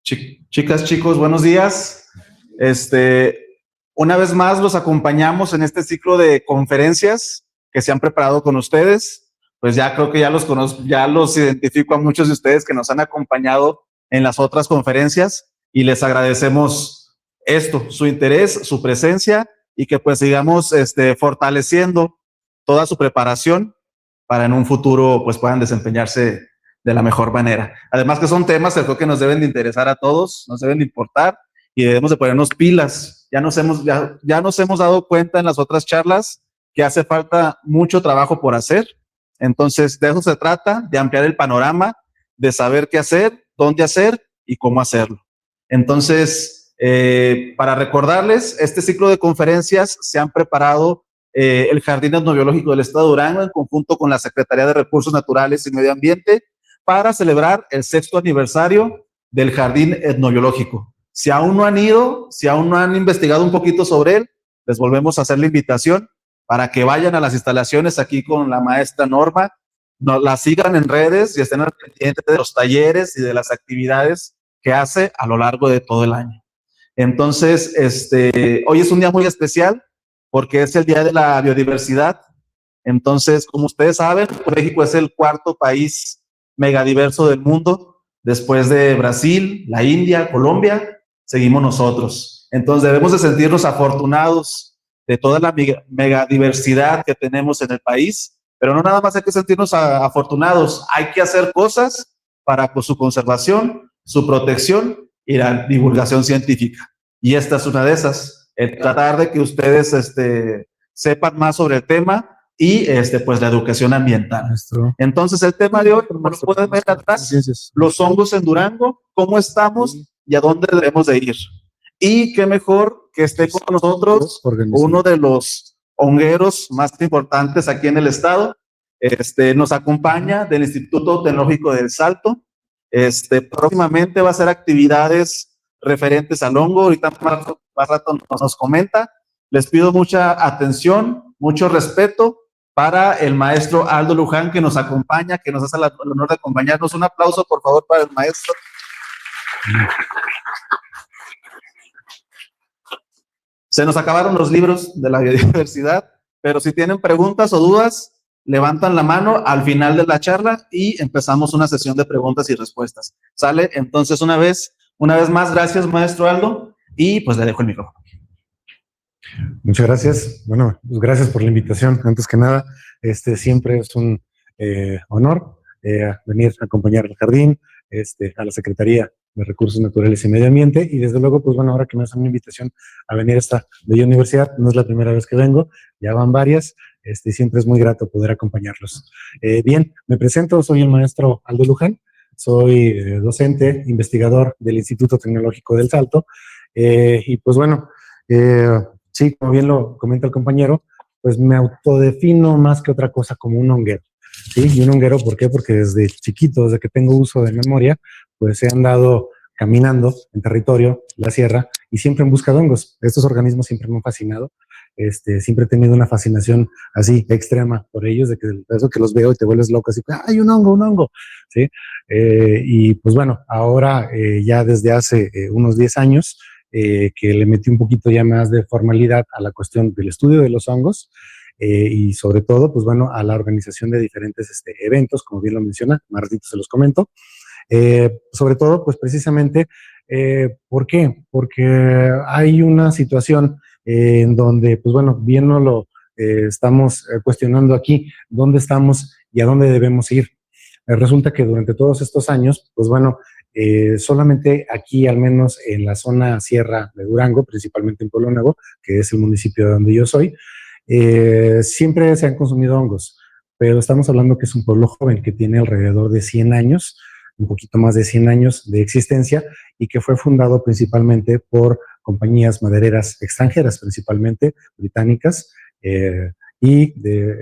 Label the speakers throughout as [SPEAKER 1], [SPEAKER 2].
[SPEAKER 1] Chicas, chicos, buenos días. Una vez más los acompañamos en este ciclo de conferencias que se han preparado con ustedes. Pues ya creo que ya los conozco, ya los identifico a muchos de ustedes que nos han acompañado en las otras conferencias y les agradecemos esto, su interés, su presencia y que pues sigamos fortaleciendo toda su preparación para en un futuro pues puedan desempeñarse de la mejor manera. Además que son temas que creo que nos deben de interesar a todos, nos deben de importar y debemos de ponernos pilas. Ya nos hemos dado cuenta en las otras charlas que hace falta mucho trabajo por hacer. Entonces, de eso se trata, de ampliar el panorama, de saber qué hacer, dónde hacer y cómo hacerlo. Entonces, para recordarles, este ciclo de conferencias se han preparado el Jardín Etnobiológico del Estado de Durango en conjunto con la Secretaría de Recursos Naturales y Medio Ambiente para celebrar el 6º aniversario del Jardín Etnobiológico. Si aún no han ido, si aún no han investigado un poquito sobre él, les volvemos a hacer la invitación para que vayan a las instalaciones aquí con la maestra Norma, nos la sigan en redes y estén al pendiente de los talleres y de las actividades que hace a lo largo de todo el año. Entonces, hoy es un día muy especial porque es el Día de la Biodiversidad. Entonces, como ustedes saben, México es el 4º país megadiverso del mundo. Después de Brasil, la India, Colombia, seguimos nosotros. Entonces, debemos de sentirnos afortunados de toda la megadiversidad que tenemos en el país, pero no nada más hay que sentirnos afortunados, hay que hacer cosas para su conservación, su protección y la divulgación científica. Y esta es una de esas, el tratar de que ustedes sepan más sobre el tema y pues la educación ambiental. Entonces el tema de hoy, como lo pueden ver atrás, los hongos en Durango, cómo estamos y a dónde debemos de ir. Y qué mejor que esté con nosotros uno de los hongueros más importantes aquí en el estado. Nos acompaña del Instituto Tecnológico del Salto. Próximamente va a hacer actividades referentes al hongo. Ahorita más rato nos comenta. Les pido mucha atención, mucho respeto para el maestro Aldo Luján, que nos acompaña, que nos hace el honor de acompañarnos. Un aplauso, por favor, para el maestro. Se nos acabaron los libros de la biodiversidad, pero si tienen preguntas o dudas, levantan la mano al final de la charla y empezamos una sesión de preguntas y respuestas. ¿Sale? Entonces, una vez más, gracias, maestro Aldo, y pues le dejo el micrófono.
[SPEAKER 2] Muchas gracias. Bueno, pues gracias por la invitación. Antes que nada, siempre es un honor venir a acompañar al jardín, a la Secretaría de Recursos Naturales y Medio Ambiente, y desde luego, pues bueno, ahora que me hacen una invitación a venir a esta bella universidad, no es la primera vez que vengo, ya van varias, siempre es muy grato poder acompañarlos. Bien, me presento, soy el maestro Aldo Luján, soy docente, investigador del Instituto Tecnológico del Salto, y pues bueno, sí, como bien lo comenta el compañero, pues me autodefino más que otra cosa como un honguero. ¿Sí? Y un honguero, ¿por qué? Porque desde chiquito, desde que tengo uso de memoria, pues he andado caminando en territorio, la sierra, y siempre en busca de hongos. Estos organismos siempre me han fascinado. Siempre he tenido una fascinación así extrema por ellos, de que eso que los veo y te vuelves loco, así, ¡ay, un hongo! ¿Sí? Y pues bueno, ahora ya desde hace unos 10 años, que le metí un poquito ya más de formalidad a la cuestión del estudio de los hongos, y sobre todo, pues bueno, a la organización de diferentes eventos, como bien lo menciona, más ratito se los comento. Sobre todo, pues precisamente, ¿por qué? Porque hay una situación en donde, pues bueno, bien no lo estamos cuestionando aquí, dónde estamos y a dónde debemos ir. Resulta que durante todos estos años, pues bueno, solamente aquí, al menos en la zona sierra de Durango, principalmente en Pueblo Nuevo, que es el municipio de donde yo soy, siempre se han consumido hongos, pero estamos hablando que es un pueblo joven que tiene alrededor de 100 años, un poquito más de 100 años de existencia, y que fue fundado principalmente por compañías madereras extranjeras, principalmente británicas y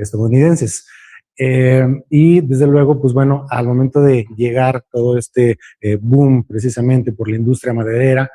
[SPEAKER 2] estadounidenses. Y desde luego, pues bueno, al momento de llegar todo boom precisamente por la industria maderera,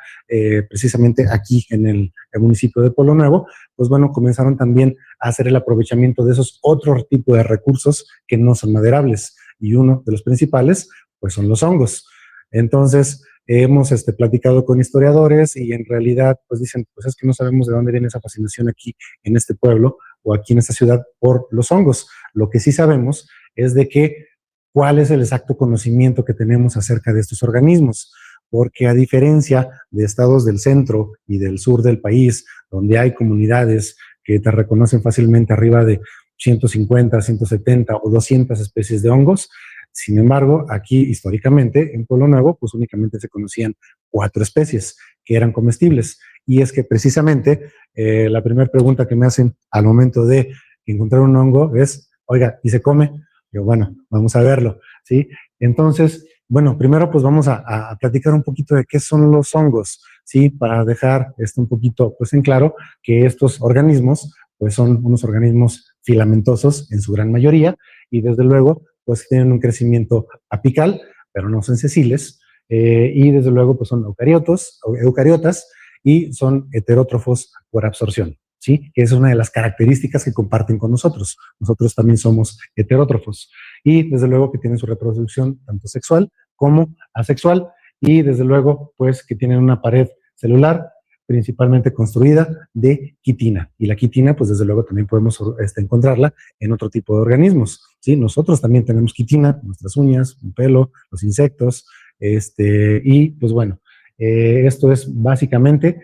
[SPEAKER 2] precisamente aquí en el municipio de Pueblo Nuevo, pues bueno, comenzaron también a hacer el aprovechamiento de esos otros tipos de recursos que no son maderables, y uno de los principales, pues son los hongos. Entonces, hemos platicado con historiadores y en realidad pues dicen, pues es que no sabemos de dónde viene esa fascinación aquí en este pueblo o aquí en esta ciudad por los hongos. Lo que sí sabemos es de que cuál es el exacto conocimiento que tenemos acerca de estos organismos, porque a diferencia de estados del centro y del sur del país, donde hay comunidades que te reconocen fácilmente arriba de 150, 170 o 200 especies de hongos. Sin embargo, aquí históricamente en Pueblo Nuevo, pues únicamente se conocían 4 especies que eran comestibles. Y es que precisamente la primera pregunta que me hacen al momento de encontrar un hongo es, oiga, ¿y se come? Yo, bueno, vamos a verlo, ¿sí? Entonces, bueno, primero pues vamos a platicar un poquito de qué son los hongos, ¿sí? Para dejar esto un poquito pues en claro que estos organismos pues son unos organismos filamentosos en su gran mayoría y desde luego pues tienen un crecimiento apical, pero no son sesiles, y desde luego pues son eucariotas y son heterótrofos por absorción, ¿sí? Que es una de las características que comparten con nosotros. Nosotros también somos heterótrofos y desde luego que tienen su reproducción tanto sexual como asexual y desde luego pues que tienen una pared celular principalmente construida de quitina. Y la quitina, pues desde luego también podemos encontrarla en otro tipo de organismos, ¿sí? Nosotros también tenemos quitina, nuestras uñas, un pelo, los insectos, y pues bueno, esto es básicamente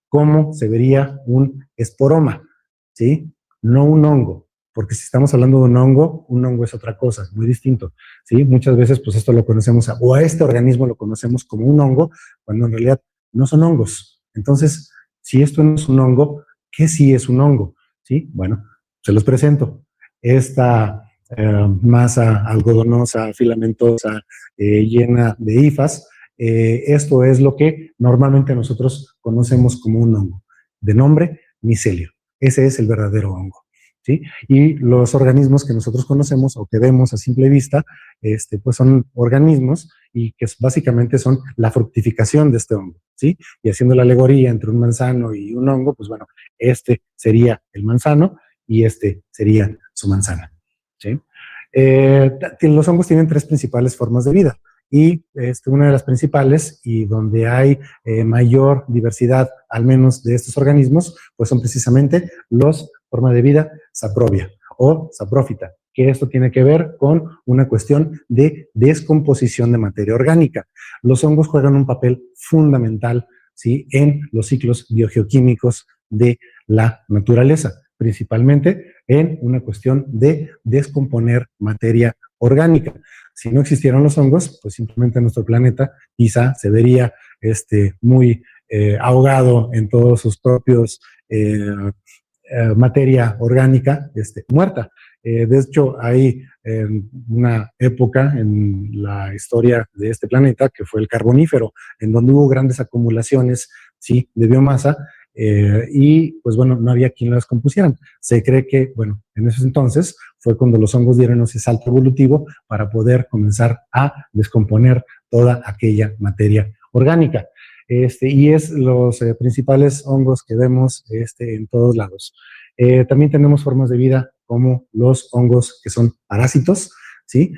[SPEAKER 2] cómo se vería un esporoma, ¿sí? No un hongo, porque si estamos hablando de un hongo es otra cosa, muy distinto, ¿sí? Muchas veces, pues esto lo conocemos, o a este organismo lo conocemos como un hongo, cuando en realidad no son hongos. Entonces, si esto no es un hongo, ¿qué sí es un hongo? ¿Sí? Bueno, se los presento. Esta masa algodonosa, filamentosa, llena de hifas, esto es lo que normalmente nosotros conocemos como un hongo, de nombre micelio. Ese es el verdadero hongo, ¿sí? Y los organismos que nosotros conocemos o que vemos a simple vista, pues son organismos y que básicamente son la fructificación de este hongo, ¿sí? Y haciendo la alegoría entre un manzano y un hongo, pues bueno, este sería el manzano y este sería su manzana, ¿sí? Los hongos tienen 3 principales formas de vida y una de las principales y donde hay mayor diversidad, al menos de estos organismos, pues son precisamente los forma de vida saprobia o saprófita, que esto tiene que ver con una cuestión de descomposición de materia orgánica. Los hongos juegan un papel fundamental, ¿sí?, en los ciclos biogeoquímicos de la naturaleza, principalmente en una cuestión de descomponer materia orgánica. Si no existieran los hongos, pues simplemente nuestro planeta quizá se vería muy ahogado en todos sus propios materia orgánica muerta. De hecho, hay una época en la historia de este planeta que fue el Carbonífero, en donde hubo grandes acumulaciones, ¿sí?, de biomasa, y pues bueno, no había quien las compusieran. Se cree que, bueno, en esos entonces fue cuando los hongos dieron ese salto evolutivo para poder comenzar a descomponer toda aquella materia orgánica. Y es los principales hongos que vemos en todos lados. También tenemos formas de vida como los hongos que son parásitos, ¿sí?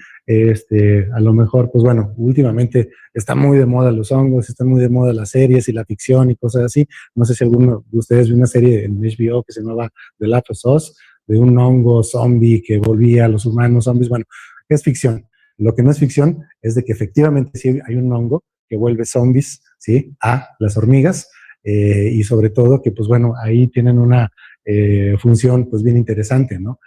[SPEAKER 2] A lo mejor, pues bueno, últimamente están muy de moda los hongos, están muy de moda las series y la ficción y cosas así. No sé si alguno de ustedes vio una serie en HBO que se llamaba The Last of Us, de un hongo zombie que volvía a los humanos zombies. Bueno, es ficción. Lo que no es ficción es de que efectivamente sí hay un hongo que vuelve zombies, ¿sí?, a las hormigas, y sobre todo que, pues bueno, ahí tienen una función, pues bien interesante, ¿no?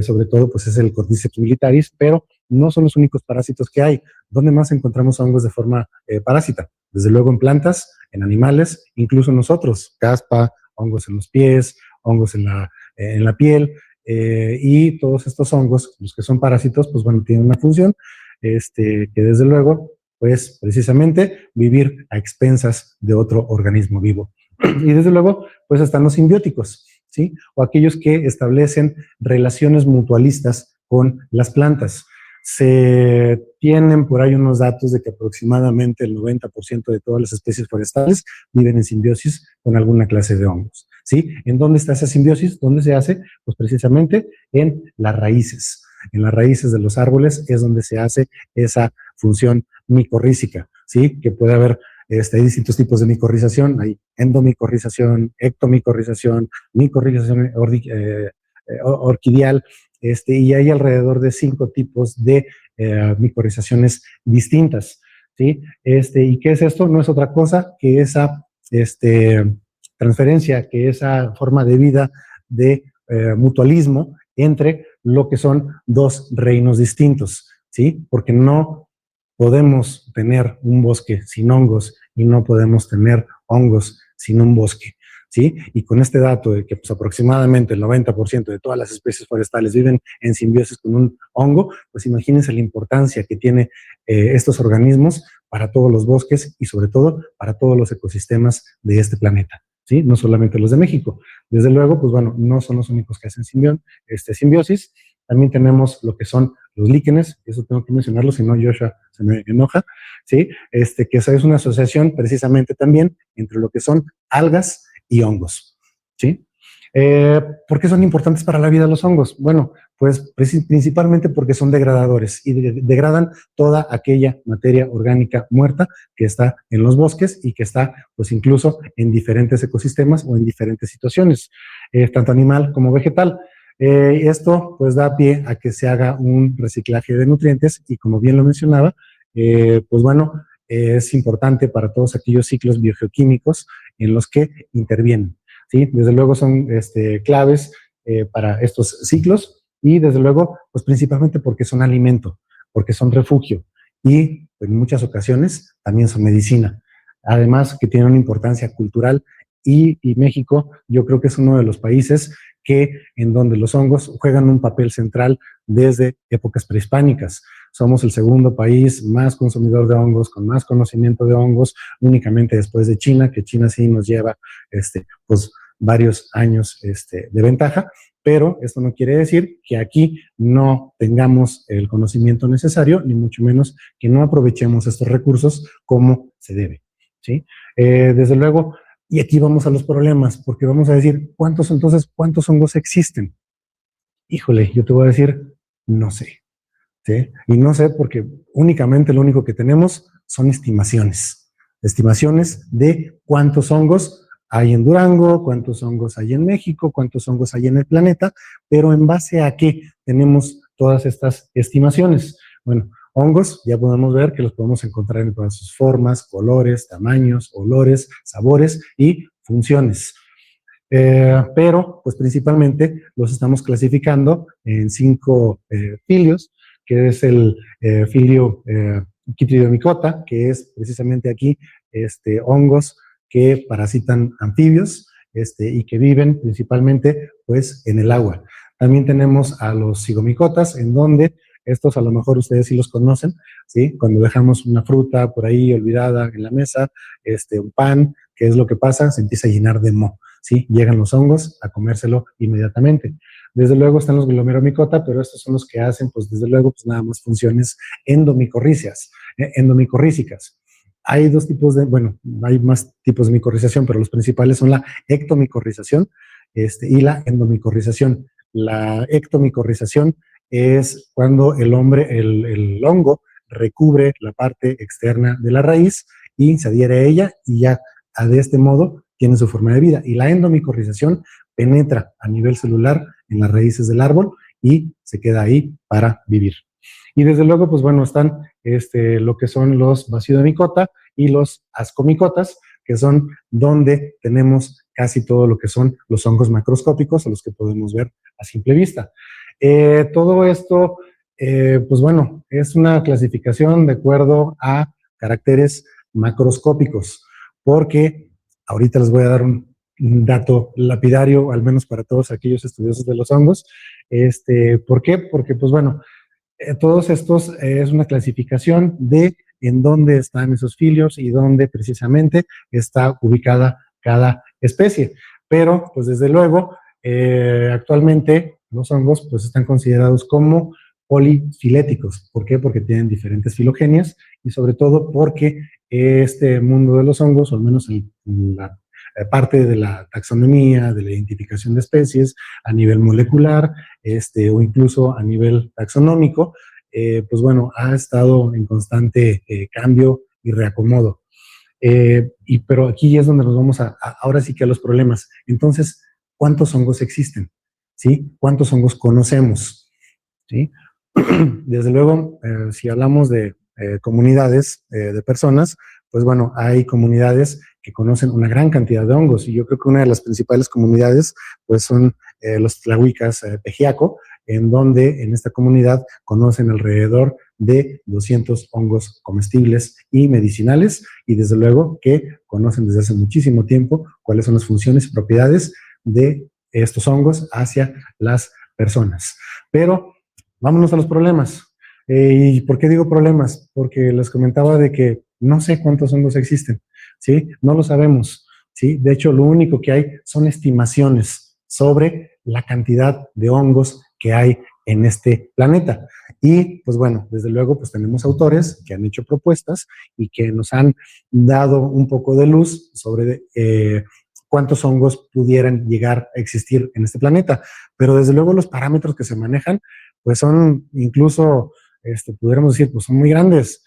[SPEAKER 2] Sobre todo, pues es el Cordyceps militaris, pero no son los únicos parásitos que hay. ¿Dónde más encontramos hongos de forma parásita? Desde luego en plantas, en animales, incluso nosotros, caspa, hongos en los pies, hongos en la piel, y todos estos hongos, los que son parásitos, pues bueno, tienen una función, que desde luego, pues precisamente vivir a expensas de otro organismo vivo. Y desde luego, pues están los simbióticos, ¿sí? O aquellos que establecen relaciones mutualistas con las plantas. Se tienen por ahí unos datos de que aproximadamente el 90% de todas las especies forestales viven en simbiosis con alguna clase de hongos, ¿sí? ¿En dónde está esa simbiosis? ¿Dónde se hace? Pues precisamente en las raíces. En las raíces de los árboles es donde se hace esa función micorrícica, ¿sí? Que puede haber Hay distintos tipos de micorrización, hay endomicorrización, ectomicorrización, micorrización orquidial, y hay alrededor de 5 tipos de micorrizaciones distintas, ¿sí? ¿Y qué es esto? No es otra cosa que esa transferencia, que esa forma de vida de mutualismo entre lo que son dos reinos distintos, ¿sí? Porque no podemos tener un bosque sin hongos y no podemos tener hongos sin un bosque, ¿sí? Y con este dato de que pues, aproximadamente el 90% de todas las especies forestales viven en simbiosis con un hongo, pues imagínense la importancia que tiene estos organismos para todos los bosques y sobre todo para todos los ecosistemas de este planeta, ¿sí? No solamente los de México. Desde luego, pues bueno, no son los únicos que hacen simbiosis. También tenemos lo que son los líquenes, eso tengo que mencionarlo, si no Joshua se me enoja, ¿sí? Que esa es una asociación precisamente también entre lo que son algas y hongos, ¿sí? ¿Por qué son importantes para la vida los hongos? Bueno, pues principalmente porque son degradadores y degradan toda aquella materia orgánica muerta que está en los bosques y que está pues incluso en diferentes ecosistemas o en diferentes situaciones, tanto animal como vegetal. Esto pues da pie a que se haga un reciclaje de nutrientes y como bien lo mencionaba, pues bueno, es importante para todos aquellos ciclos biogeoquímicos en los que intervienen, ¿sí? Desde luego son claves para estos ciclos y desde luego pues principalmente porque son alimento, porque son refugio y en muchas ocasiones también son medicina. Además que tienen una importancia cultural y México yo creo que es uno de los países en donde los hongos juegan un papel central desde épocas prehispánicas. Somos el segundo país más consumidor de hongos, con más conocimiento de hongos, únicamente después de China, que China sí nos lleva pues varios años de ventaja, pero esto no quiere decir que aquí no tengamos el conocimiento necesario, ni mucho menos que no aprovechemos estos recursos como se debe, ¿sí? Desde luego, y aquí vamos a los problemas, porque vamos a decir, ¿cuántos hongos existen? Híjole, yo te voy a decir, no sé, ¿sí? Y no sé porque únicamente lo único que tenemos son estimaciones de cuántos hongos hay en Durango, cuántos hongos hay en México, cuántos hongos hay en el planeta, pero en base a qué tenemos todas estas estimaciones. Bueno, hongos, ya podemos ver que los podemos encontrar en todas sus formas, colores, tamaños, olores, sabores y funciones. Pero, pues principalmente los estamos clasificando en 5 filios, que es el filio Chytridiomycota, que es precisamente aquí hongos que parasitan anfibios y que viven principalmente pues en el agua. También tenemos a los Zygomicotas, en donde estos a lo mejor ustedes sí los conocen, ¿sí? Cuando dejamos una fruta por ahí olvidada en la mesa, un pan, ¿qué es lo que pasa? Se empieza a llenar de moho, ¿sí? Llegan los hongos a comérselo inmediatamente. Desde luego están los Glomeromycota, pero estos son los que hacen, pues desde luego, pues nada más funciones endomicorrícicas. Hay dos tipos hay más tipos de micorrización, pero los principales son la ectomicorrización y la endomicorrización. La ectomicorrización es cuando el hongo recubre la parte externa de la raíz y se adhiere a ella y ya de este modo tiene su forma de vida. Y la endomicorrización penetra a nivel celular en las raíces del árbol y se queda ahí para vivir. Y desde luego, pues bueno, están lo que son los Basidiomycota y los Ascomicotas, que son donde tenemos casi todo lo que son los hongos macroscópicos, a los que podemos ver a simple vista. Todo esto, pues bueno, es una clasificación de acuerdo a caracteres macroscópicos, porque ahorita les voy a dar un dato lapidario, al menos para todos aquellos estudiosos de los hongos. ¿Por qué? Porque, pues bueno, todos estos es una clasificación de en dónde están esos filios y dónde precisamente está ubicada cada especie. Pero, pues desde luego, actualmente los hongos pues están considerados como polifiléticos. ¿Por qué? Porque tienen diferentes filogenias y sobre todo porque este mundo de los hongos, o al menos la parte de la taxonomía, de la identificación de especies a nivel molecular, o incluso a nivel taxonómico, pues bueno, ha estado en constante cambio y reacomodo. Pero aquí es donde nos vamos ahora sí que a los problemas. Entonces, ¿cuántos hongos existen? ¿Sí? ¿Cuántos hongos conocemos? ¿Sí? Desde luego, si hablamos de comunidades de personas, pues bueno, hay comunidades que conocen una gran cantidad de hongos, y yo creo que una de las principales comunidades pues son los tlahuicas Pejiaco, en donde en esta comunidad conocen alrededor de 200 hongos comestibles y medicinales, y desde luego que conocen desde hace muchísimo tiempo cuáles son las funciones y propiedades de estos hongos hacia las personas. Pero vámonos a los problemas. ¿Y por qué digo problemas? Porque les comentaba de que no sé cuántos hongos existen, ¿sí? No lo sabemos, ¿sí? De hecho, lo único que hay son estimaciones sobre la cantidad de hongos que hay en este planeta. Y, pues bueno, desde luego, pues tenemos autores que han hecho propuestas y que nos han dado un poco de luz sobre cuántos hongos pudieran llegar a existir en este planeta. Pero desde luego los parámetros que se manejan pues son incluso, pudiéramos decir, pues son muy grandes,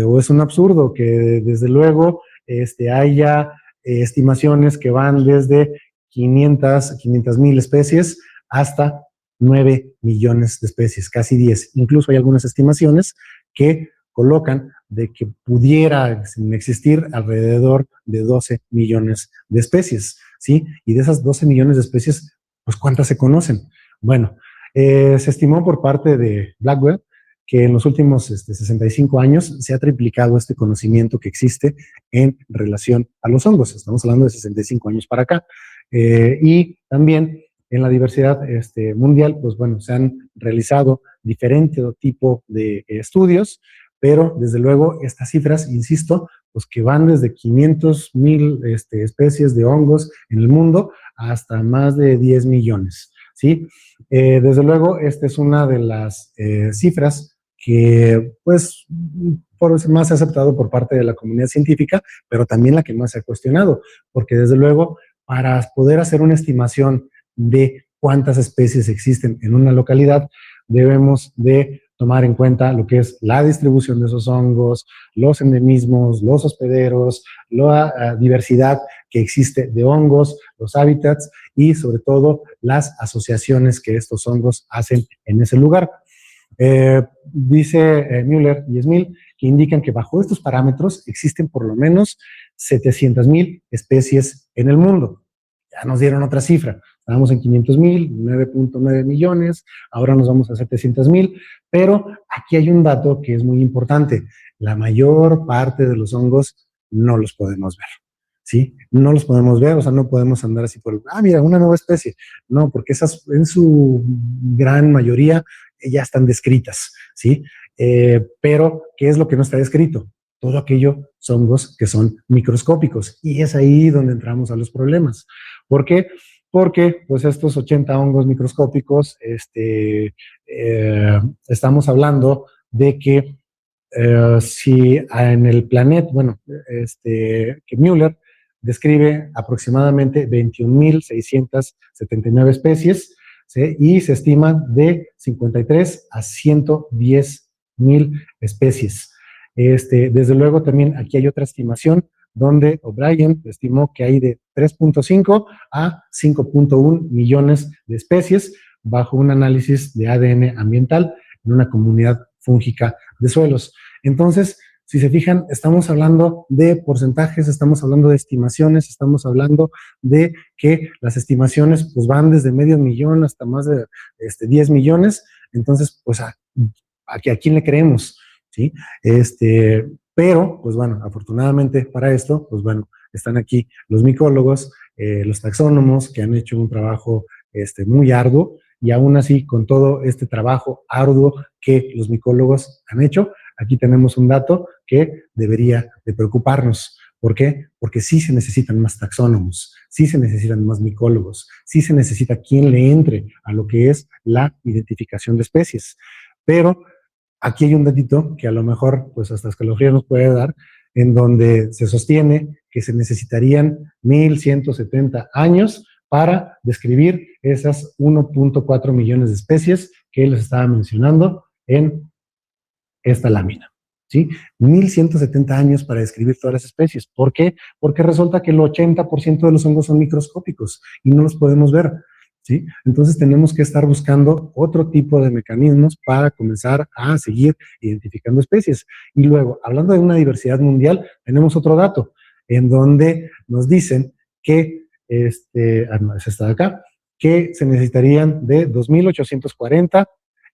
[SPEAKER 2] o es un absurdo que desde luego haya estimaciones que van desde 500,000 especies hasta 9 millones de especies, casi 10. Incluso hay algunas estimaciones que colocan de que pudiera existir alrededor de 12 millones de especies, ¿sí? Y de esas 12 millones de especies, pues ¿cuántas se conocen? Bueno, se estimó por parte de Blackwell que en los últimos 65 años se ha triplicado este conocimiento que existe en relación a los hongos. Estamos hablando de 65 años para acá. Y también en la diversidad mundial, pues bueno, se han realizado diferentes tipos de estudios, pero desde luego estas cifras, insisto, pues que van desde 500,000 especies de hongos en el mundo hasta más de 10 millones. ¿Sí? Desde luego, esta es una de las cifras que, pues, más se ha aceptado por parte de la comunidad científica, pero también la que más se ha cuestionado, porque desde luego, para poder hacer una estimación de cuántas especies existen en una localidad, debemos de tomar en cuenta lo que es la distribución de esos hongos, los endemismos, los hospederos, la diversidad que existe de hongos, los hábitats y sobre todo las asociaciones que estos hongos hacen en ese lugar. Dice Müller y Smil que indican que bajo estos parámetros existen por lo menos 700,000 especies en el mundo. Ya nos dieron otra cifra. Estábamos en 500,000, 9.9 millones, ahora nos vamos a 700,000, pero aquí hay un dato que es muy importante. La mayor parte de los hongos no los podemos ver, ¿sí? No los podemos ver, o sea, no podemos andar así por, mira, una nueva especie. No, porque esas en su gran mayoría ya están descritas, ¿sí? Pero, ¿qué es lo que no está descrito? Todo aquello son hongos que son microscópicos, y es ahí donde entramos a los problemas. ¿Por qué? Porque pues estos 80 hongos microscópicos, estamos hablando de que si en el planeta, bueno, que Müller describe aproximadamente 21,679 especies, ¿sí? Y se estiman de 53 a 110,000 especies. Desde luego también aquí hay otra estimación donde O'Brien estimó que hay de 3.5 a 5.1 millones de especies bajo un análisis de ADN ambiental en una comunidad fúngica de suelos. Entonces, si se fijan, estamos hablando de porcentajes, estamos hablando de estimaciones, estamos hablando de que las estimaciones pues van desde medio millón hasta más de 10 millones. Entonces, pues, ¿a quién le creemos? ¿Sí? Pero, pues bueno, afortunadamente para esto, pues bueno, están aquí los micólogos, los taxónomos que han hecho un trabajo muy arduo, y aún así, con todo este trabajo arduo que los micólogos han hecho, aquí tenemos un dato que debería de preocuparnos. ¿Por qué? Porque sí se necesitan más taxónomos, sí se necesitan más micólogos, sí se necesita quien le entre a lo que es la identificación de especies. Pero aquí hay un datito que a lo mejor, pues hasta escalofrío nos puede dar, en donde se sostiene que se necesitarían 1,170 años para describir esas 1.4 millones de especies que les estaba mencionando en esta lámina. ¿sí? 1170 años para describir todas las especies. ¿Por qué? Porque resulta que el 80% de los hongos son microscópicos y no los podemos ver, ¿sí? Entonces tenemos que estar buscando otro tipo de mecanismos para comenzar a seguir identificando especies. Y luego, hablando de una diversidad mundial, tenemos otro dato en donde nos dicen que, no, es esta de acá, que se necesitarían de 2840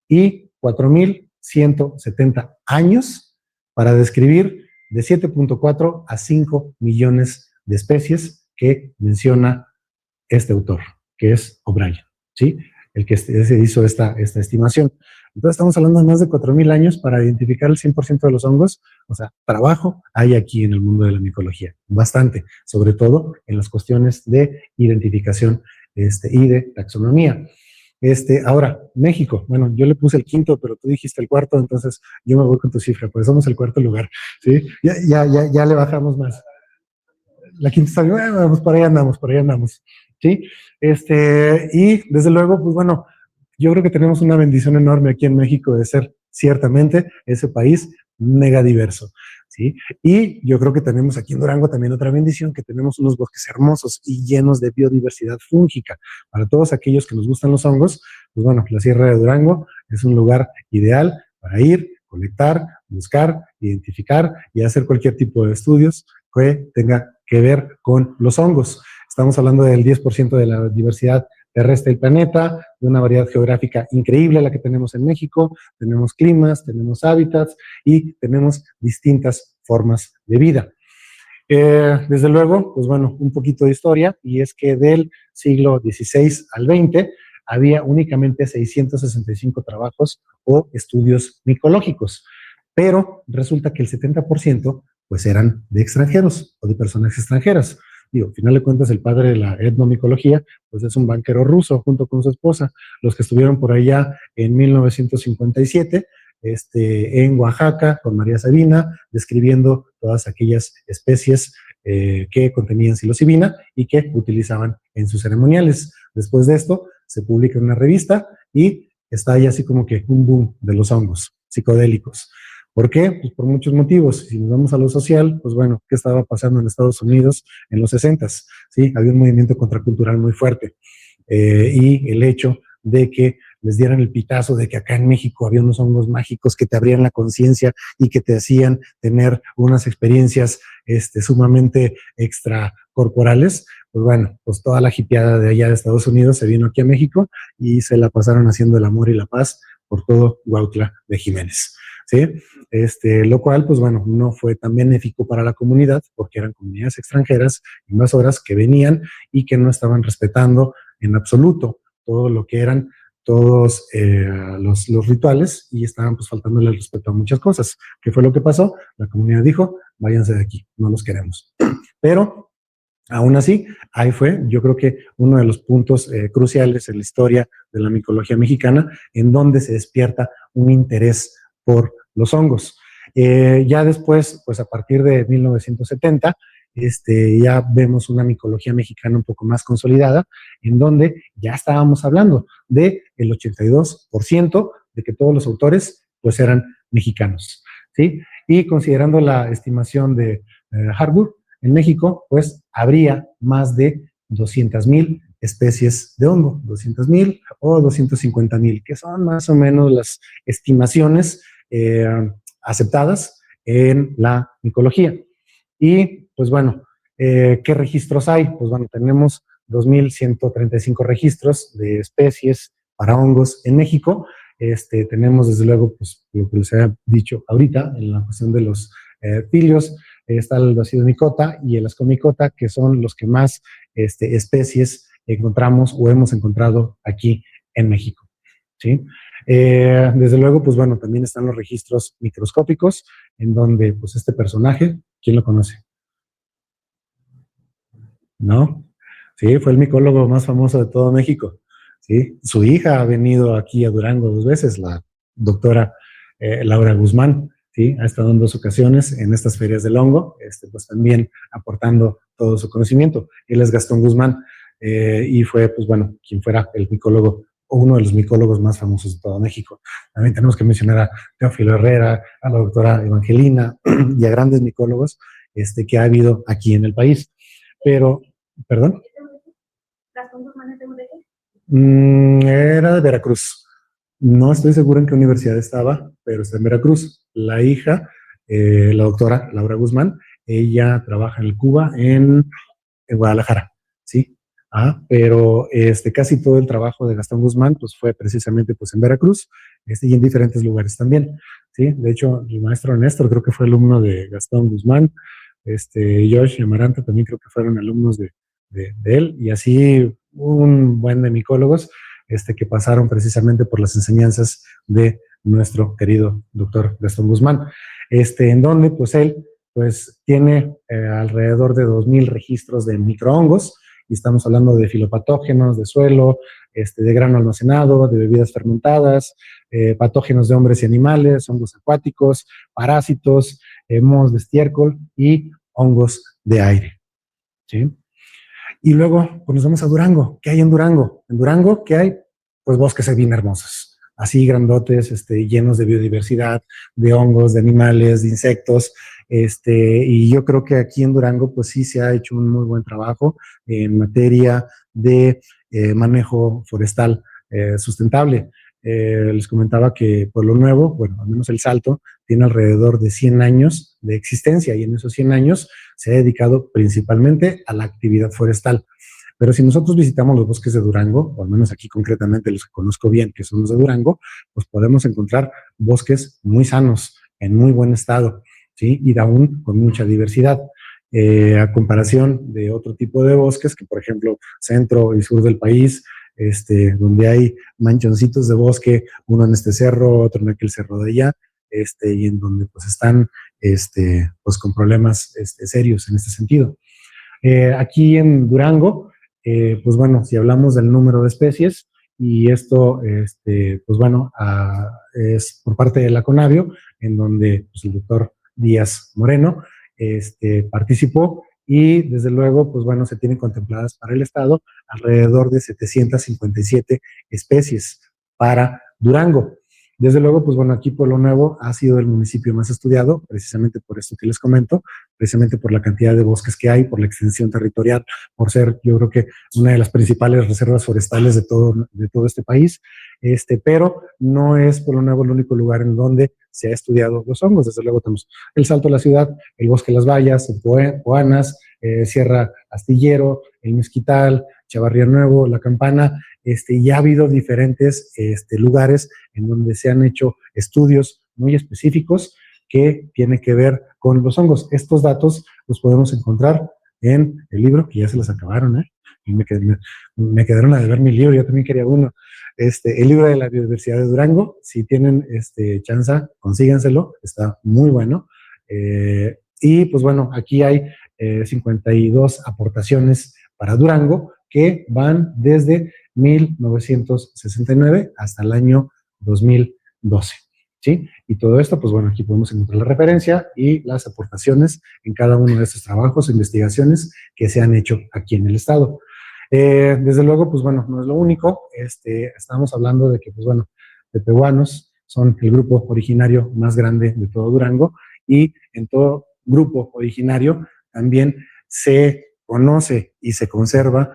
[SPEAKER 2] y 4170 años para describir de 7.4 a 5 millones de especies que menciona este autor, que es O'Brien, ¿sí? El que se hizo esta estimación. Entonces estamos hablando de más de 4,000 años para identificar el 100% de los hongos. O sea, trabajo hay aquí en el mundo de la micología, bastante, sobre todo en las cuestiones de identificación y de taxonomía. Ahora, México, bueno, yo le puse el quinto, pero tú dijiste el cuarto, entonces yo me voy con tu cifra, pues somos el cuarto lugar, ¿sí? Ya le bajamos más. La quinta está bien, vamos, por ahí andamos, ¿sí? Y desde luego, pues bueno, yo creo que tenemos una bendición enorme aquí en México de ser ciertamente ese país mega diverso, ¿sí? Y yo creo que tenemos aquí en Durango también otra bendición, que tenemos unos bosques hermosos y llenos de biodiversidad fúngica. Para todos aquellos que nos gustan los hongos, pues bueno, la Sierra de Durango es un lugar ideal para ir, colectar, buscar, identificar y hacer cualquier tipo de estudios que tenga que ver con los hongos. Estamos hablando del 10% de la diversidad terrestre del planeta, de una variedad geográfica increíble la que tenemos en México, tenemos climas, tenemos hábitats y tenemos distintas formas de vida. Desde luego, pues bueno, un poquito de historia, y es que del siglo XVI al XX había únicamente 665 trabajos o estudios micológicos, pero resulta que el 70% pues eran de extranjeros o de personas extranjeras. Digo, al final de cuentas, el padre de la etnomicología, pues es un banquero ruso junto con su esposa, los que estuvieron por allá en 1957, en Oaxaca, con María Sabina, describiendo todas aquellas especies que contenían psilocibina y que utilizaban en sus ceremoniales. Después de esto, se publica en una revista y está ahí así como que un boom de los hongos psicodélicos. ¿Por qué? Pues por muchos motivos. Si nos vamos a lo social, pues bueno, ¿qué estaba pasando en Estados Unidos en los 60s? ¿Sí? Había un movimiento contracultural muy fuerte. Y el hecho de que les dieran el pitazo de que acá en México había unos hongos mágicos que te abrían la conciencia y que te hacían tener unas experiencias sumamente extracorporales, pues bueno, pues toda la hippieada de allá de Estados Unidos se vino aquí a México y se la pasaron haciendo el amor y la paz por todo Huautla de Jiménez, ¿sí? Lo cual, pues bueno, no fue tan benéfico para la comunidad porque eran comunidades extranjeras, invasoras, que venían y que no estaban respetando en absoluto todo lo que eran todos los rituales y estaban pues faltándole el respeto a muchas cosas. ¿Qué fue lo que pasó? La comunidad dijo, váyanse de aquí, no los queremos. Pero aún así, ahí fue, yo creo que uno de los puntos cruciales en la historia de la micología mexicana, en donde se despierta un interés por los hongos. Ya después, pues a partir de 1970, ya vemos una micología mexicana un poco más consolidada, en donde ya estábamos hablando de el 82% de que todos los autores pues eran mexicanos, ¿sí? Y considerando la estimación de Harvard, en México pues habría más de 200,000 especies de hongo, 200,000 o 250,000, que son más o menos las estimaciones aceptadas en la micología. Y pues bueno, ¿qué registros hay? Pues bueno, tenemos 2,135 registros de especies para hongos en México. Tenemos desde luego, pues lo que les había dicho ahorita, en la cuestión de los filios, está el Basidiomycota y el Ascomycota, que son los que más especies encontramos o hemos encontrado aquí en México, ¿sí? Desde luego, pues bueno, también están los registros microscópicos, en donde pues este personaje, ¿quién lo conoce? ¿No? Sí, fue el micólogo más famoso de todo México, ¿sí? Su hija ha venido aquí a Durango 2 veces, la doctora Laura Guzmán, ¿sí? Ha estado en 2 ocasiones en estas ferias del hongo, pues también aportando todo su conocimiento. Él es Gastón Guzmán y fue, pues bueno, quien fuera el micólogo uno de los micólogos más famosos de todo México. También tenemos que mencionar a Teófilo Herrera, a la doctora Evangelina y a grandes micólogos que ha habido aquí en el país. Pero, ¿perdón? Era de Veracruz. No estoy seguro en qué universidad estaba, pero está en Veracruz. La hija, la doctora Laura Guzmán, ella trabaja en el Cuba en Guadalajara, ¿sí? Pero casi todo el trabajo de Gastón Guzmán pues fue precisamente pues en Veracruz, y en diferentes lugares también, ¿sí? De hecho, el maestro Néstor creo que fue alumno de Gastón Guzmán, Josh y Amaranta también creo que fueron alumnos de él, y así un buen de micólogos que pasaron precisamente por las enseñanzas de nuestro querido doctor Gastón Guzmán, en donde pues él pues tiene alrededor de 2,000 registros de microhongos, y estamos hablando de filopatógenos, de suelo, de grano almacenado, de bebidas fermentadas, patógenos de hombres y animales, hongos acuáticos, parásitos, mohos de estiércol y hongos de aire, ¿sí? Y luego, pues nos vamos a Durango. ¿Qué hay en Durango? En Durango, ¿qué hay? Pues bosques bien hermosos, así grandotes, llenos de biodiversidad, de hongos, de animales, de insectos, y yo creo que aquí en Durango, pues sí se ha hecho un muy buen trabajo en materia de manejo forestal sustentable. Les comentaba que Pueblo Nuevo, bueno, al menos El Salto, tiene alrededor de 100 años de existencia, y en esos 100 años se ha dedicado principalmente a la actividad forestal. Pero si nosotros visitamos los bosques de Durango, o al menos aquí concretamente los que conozco bien, que son los de Durango, pues podemos encontrar bosques muy sanos, en muy buen estado, ¿sí? Y aún con mucha diversidad. A comparación de otro tipo de bosques, que por ejemplo centro y sur del país, donde hay manchoncitos de bosque, uno en este cerro, otro en aquel cerro de allá, y en donde pues están pues con problemas serios en este sentido. Aquí en Durango, pues bueno, si hablamos del número de especies, y esto, pues bueno, es por parte de la CONABIO, en donde pues, el doctor Díaz Moreno participó, y desde luego, pues bueno, se tienen contempladas para el estado alrededor de 757 especies para Durango. Desde luego, pues bueno, aquí Pueblo Nuevo ha sido el municipio más estudiado, precisamente por esto que les comento, precisamente por la cantidad de bosques que hay, por la extensión territorial, por ser, yo creo que una de las principales reservas forestales de todo este país, pero no es Pueblo Nuevo el único lugar en donde se ha estudiado los hongos. Desde luego tenemos el Salto de la Ciudad, el Bosque de las Vallas, el Poanas, Sierra Astillero, el Mezquital, Chavarría Nuevo, La Campana, y ha habido diferentes lugares en donde se han hecho estudios muy específicos que tienen que ver con los hongos. Estos datos los podemos encontrar en el libro, que ya se los acabaron, y me quedaron a deber mi libro, yo también quería uno. El libro de la biodiversidad de Durango, si tienen chance, consíganselo, está muy bueno. Y pues bueno, aquí hay 52 aportaciones para Durango que van desde 1969 hasta el año 2012, ¿sí? Y todo esto, pues bueno, aquí podemos encontrar la referencia y las aportaciones en cada uno de estos trabajos e investigaciones que se han hecho aquí en el estado. Desde luego, pues bueno, no es lo único. Estamos hablando de que, pues bueno, tepehuanos son el grupo originario más grande de todo Durango, y en todo grupo originario también se conoce y se conserva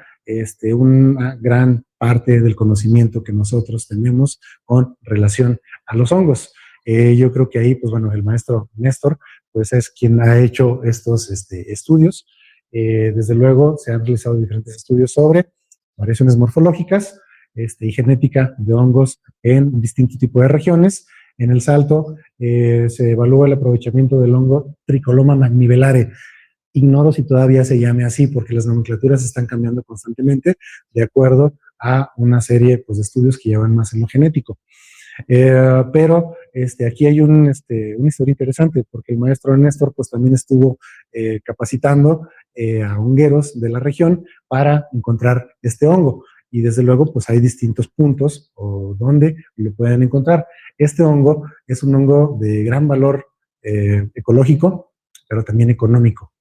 [SPEAKER 2] una gran parte del conocimiento que nosotros tenemos con relación a los hongos. Yo creo que ahí, pues bueno, el maestro Néstor, pues es quien ha hecho estos estudios. Desde luego, se han realizado diferentes estudios sobre variaciones morfológicas y genética de hongos en distintos tipos de regiones. En el Salto se evalúa el aprovechamiento del hongo Tricoloma magnivelare. Ignoro si todavía se llame así, porque las nomenclaturas están cambiando constantemente de acuerdo a una serie pues, de estudios que llevan más en lo genético. Pero aquí hay una historia interesante, porque el maestro Néstor pues también estuvo capacitando a hongueros de la región para encontrar este hongo, y desde luego pues hay distintos puntos o donde lo pueden encontrar. Este hongo es un hongo de gran valor ecológico, pero también económico.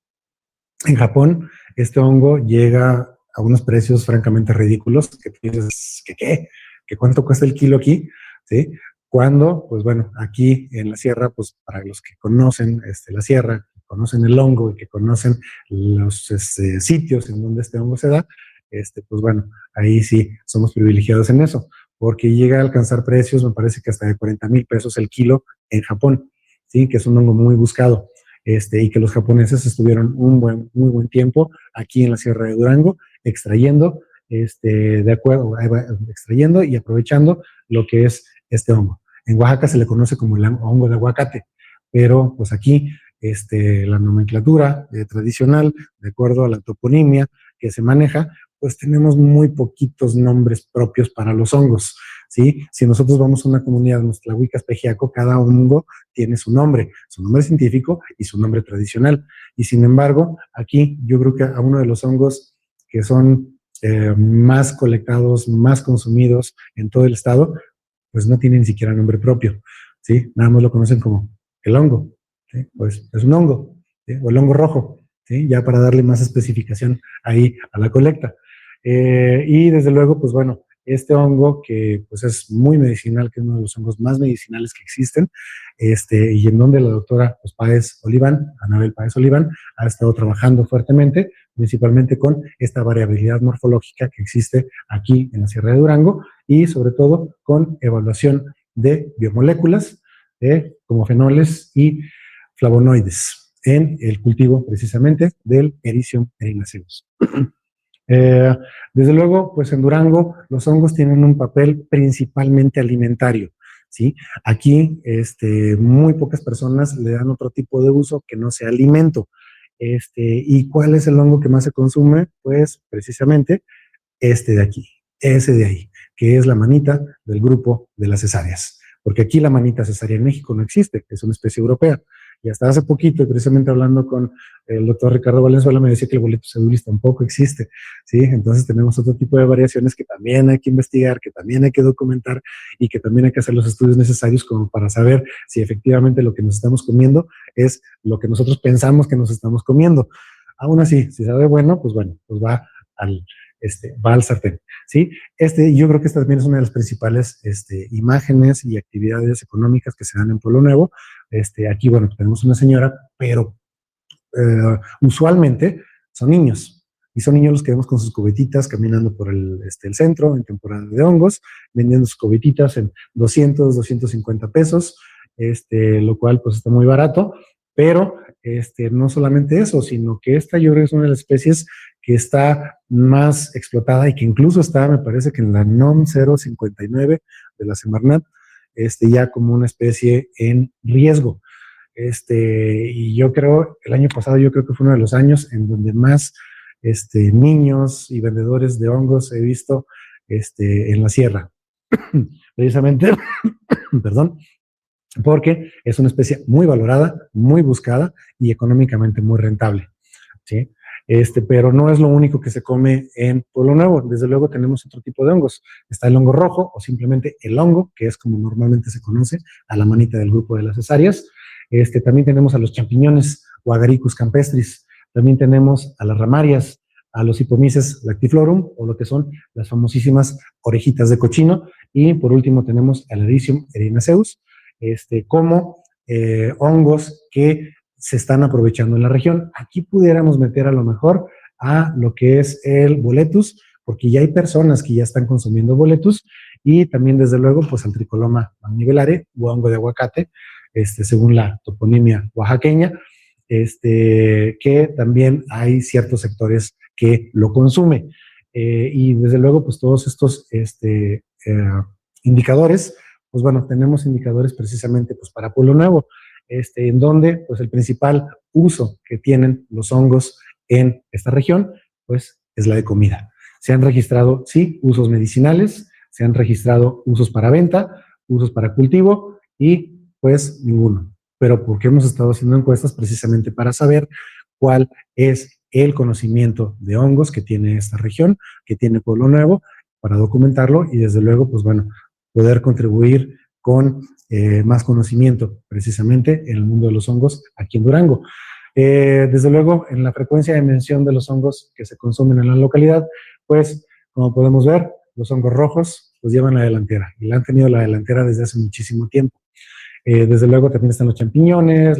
[SPEAKER 2] En Japón, este hongo llega a unos precios francamente ridículos, que piensas, ¿qué? que cuánto cuesta el kilo aquí, ¿sí? Cuando, pues bueno, aquí en la sierra, pues para los que conocen la sierra, que conocen el hongo y que conocen los sitios en donde este hongo se da, pues bueno, ahí sí somos privilegiados en eso, porque llega a alcanzar precios, me parece que hasta de 40,000 pesos el kilo en Japón, ¿sí? Que es un hongo muy buscado, y que los japoneses estuvieron muy buen tiempo aquí en la Sierra de Durango, extrayendo, extrayendo y aprovechando lo que es este hongo. En Oaxaca se le conoce como el hongo de aguacate, pero pues aquí la nomenclatura tradicional, de acuerdo a la toponimia que se maneja, pues tenemos muy poquitos nombres propios para los hongos, ¿sí? Si nosotros vamos a una comunidad, los tlahuicas pejiaco, cada hongo tiene su nombre científico y su nombre tradicional. Y sin embargo, aquí yo creo que a uno de los hongos que son más colectados, más consumidos en todo el estado, pues no tiene ni siquiera nombre propio, ¿sí? Nada más lo conocen como el hongo, ¿sí? Pues es un hongo, ¿sí? O el hongo rojo, ¿sí? Ya para darle más especificación ahí a la colecta. Y desde luego, pues bueno, este hongo que pues es muy medicinal, que es uno de los hongos más medicinales que existen, y en donde la doctora pues, Páez Oliván, Anabel Páez Oliván, ha estado trabajando fuertemente, principalmente con esta variabilidad morfológica que existe aquí en la Sierra de Durango y sobre todo con evaluación de biomoléculas como fenoles y flavonoides en el cultivo precisamente del Ericium erinaceus. Desde luego, pues en Durango los hongos tienen un papel principalmente alimentario, ¿sí? Aquí muy pocas personas le dan otro tipo de uso que no sea alimento. ¿Y cuál es el hongo que más se consume? Pues precisamente de aquí, ese de ahí, que es la manita del grupo de las cesáreas. Porque aquí la manita cesárea en México no existe, es una especie europea. Y hasta hace poquito, y precisamente hablando con el doctor Ricardo Valenzuela, me decía que el boletus edulis tampoco existe, ¿sí? Entonces tenemos otro tipo de variaciones que también hay que investigar, que también hay que documentar y que también hay que hacer los estudios necesarios como para saber si efectivamente lo que nos estamos comiendo es lo que nosotros pensamos que nos estamos comiendo. Aún así, si sabe bueno, pues va al sartén, ¿sí? Yo creo que esta también es una de las principales imágenes y actividades económicas que se dan en Pueblo Nuevo. Aquí, bueno, tenemos una señora, pero usualmente son niños, y son niños los que vemos con sus cubetitas caminando por el centro en temporada de hongos, vendiendo sus cubetitas en 200, 250 pesos, lo cual pues está muy barato, pero no solamente eso, sino que esta yo creo que es una de las especies que está más explotada y que incluso está, me parece que en la NOM 059 de la Semarnat, ya como una especie en riesgo. Y yo creo, el año pasado yo creo que fue uno de los años en donde más niños y vendedores de hongos he visto en la sierra. Precisamente, perdón, porque es una especie muy valorada, muy buscada y económicamente muy rentable, ¿sí? Pero no es lo único que se come en Pueblo Nuevo. Desde luego tenemos otro tipo de hongos. Está el hongo rojo o simplemente el hongo, que es como normalmente se conoce a la manita del grupo de las cesáreas. También tenemos a los champiñones o Agaricus campestris. También tenemos a las ramarias, a los Hypomyces lactiflorum o lo que son las famosísimas orejitas de cochino. Y por último tenemos al Ericium erinaceus, como hongos que se están aprovechando en la región. Aquí pudiéramos meter a lo mejor a lo que es el boletus, porque ya hay personas que ya están consumiendo boletus, y también desde luego pues al Tricoloma nivelare o hongo de aguacate, según la toponimia oaxaqueña, que también hay ciertos sectores que lo consumen. Y desde luego pues todos estos indicadores, pues bueno, tenemos indicadores precisamente pues para Pueblo Nuevo, en donde pues el principal uso que tienen los hongos en esta región pues es la de comida. Se han registrado, sí, usos medicinales, se han registrado usos para venta, usos para cultivo y pues ninguno. Pero porque hemos estado haciendo encuestas precisamente para saber cuál es el conocimiento de hongos que tiene esta región, que tiene Pueblo Nuevo, para documentarlo y desde luego pues bueno, poder contribuir con más conocimiento precisamente en el mundo de los hongos aquí en Durango. Desde luego, en la frecuencia de mención de los hongos que se consumen en la localidad, pues como podemos ver, los hongos rojos pues llevan la delantera y la han tenido la delantera desde hace muchísimo tiempo. Desde luego también están los champiñones,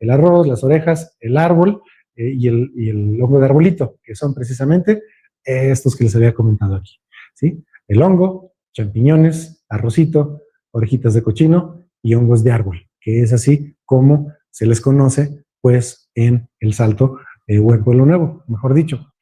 [SPEAKER 2] el arroz, las orejas, el árbol y el hongo de arbolito, que son precisamente estos que les había comentado aquí, ¿sí? El hongo, champiñones, arrocito, orejitas de cochino y hongos de árbol, que es así como se les conoce, pues, en El Salto o en Pueblo Nuevo, mejor dicho.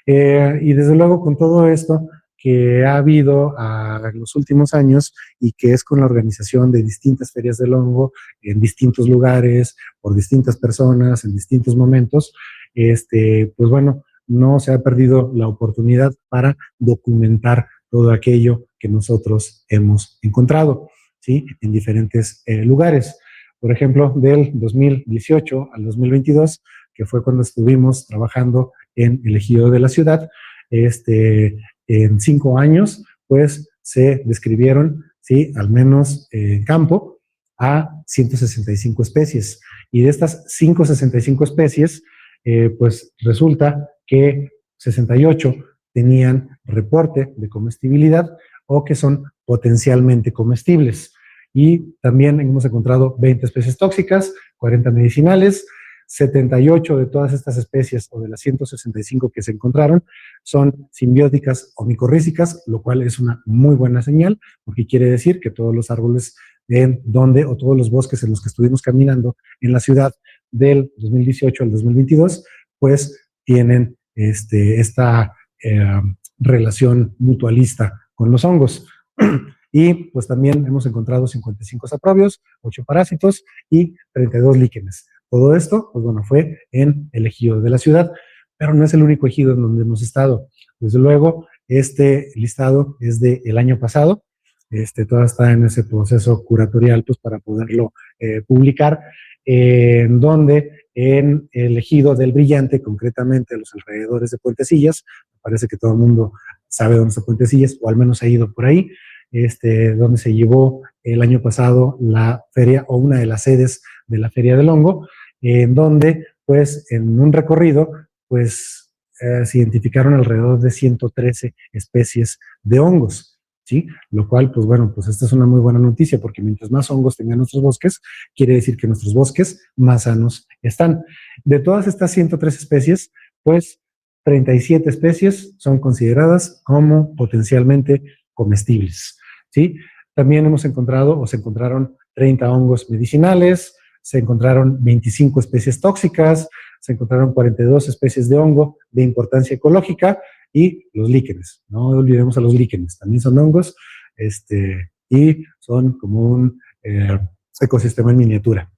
[SPEAKER 2] Y desde luego con todo esto que ha habido en los últimos años y que es con la organización de distintas ferias del hongo en distintos lugares, por distintas personas, en distintos momentos, pues bueno, no se ha perdido la oportunidad para documentar todo aquello que nosotros hemos encontrado, ¿sí? En diferentes lugares. Por ejemplo, del 2018 al 2022, que fue cuando estuvimos trabajando en el ejido de la ciudad, en 5 años, pues se describieron, ¿sí? Al menos en campo, a 165 especies. Y de estas 165 especies, pues resulta que 68 tenían reporte de comestibilidad o que son potencialmente comestibles. Y también hemos encontrado 20 especies tóxicas, 40 medicinales, 78 de todas estas especies o de las 165 que se encontraron son simbióticas o micorrízicas, lo cual es una muy buena señal, porque quiere decir que todos los árboles o todos los bosques en los que estuvimos caminando en la ciudad del 2018 al 2022, pues tienen esta relación mutualista con los hongos. Y pues también hemos encontrado 55 saprobios, 8 parásitos y 32 líquenes. Todo esto, pues bueno, fue en el ejido de la ciudad, pero no es el único ejido en donde hemos estado. Desde luego, este listado es del año pasado, todo está en ese proceso curatorial, pues para poderlo publicar, en donde en el ejido del Brillante, concretamente a los alrededores de Puentecillas, parece que todo el mundo sabe dónde está Puentecillas, o al menos ha ido por ahí, donde se llevó el año pasado la feria o una de las sedes de la Feria del Hongo, en donde, pues, en un recorrido, pues, se identificaron alrededor de 113 especies de hongos, ¿sí? Lo cual, pues, bueno, pues esta es una muy buena noticia, porque mientras más hongos tengan nuestros bosques, quiere decir que nuestros bosques más sanos están. De todas estas 103 especies, pues, 37 especies son consideradas como potencialmente comestibles, ¿sí? También hemos encontrado, o se encontraron 30 hongos medicinales, se encontraron 25 especies tóxicas, se encontraron 42 especies de hongo de importancia ecológica y los líquenes. No olvidemos a los líquenes, también son hongos y son como un ecosistema en miniatura.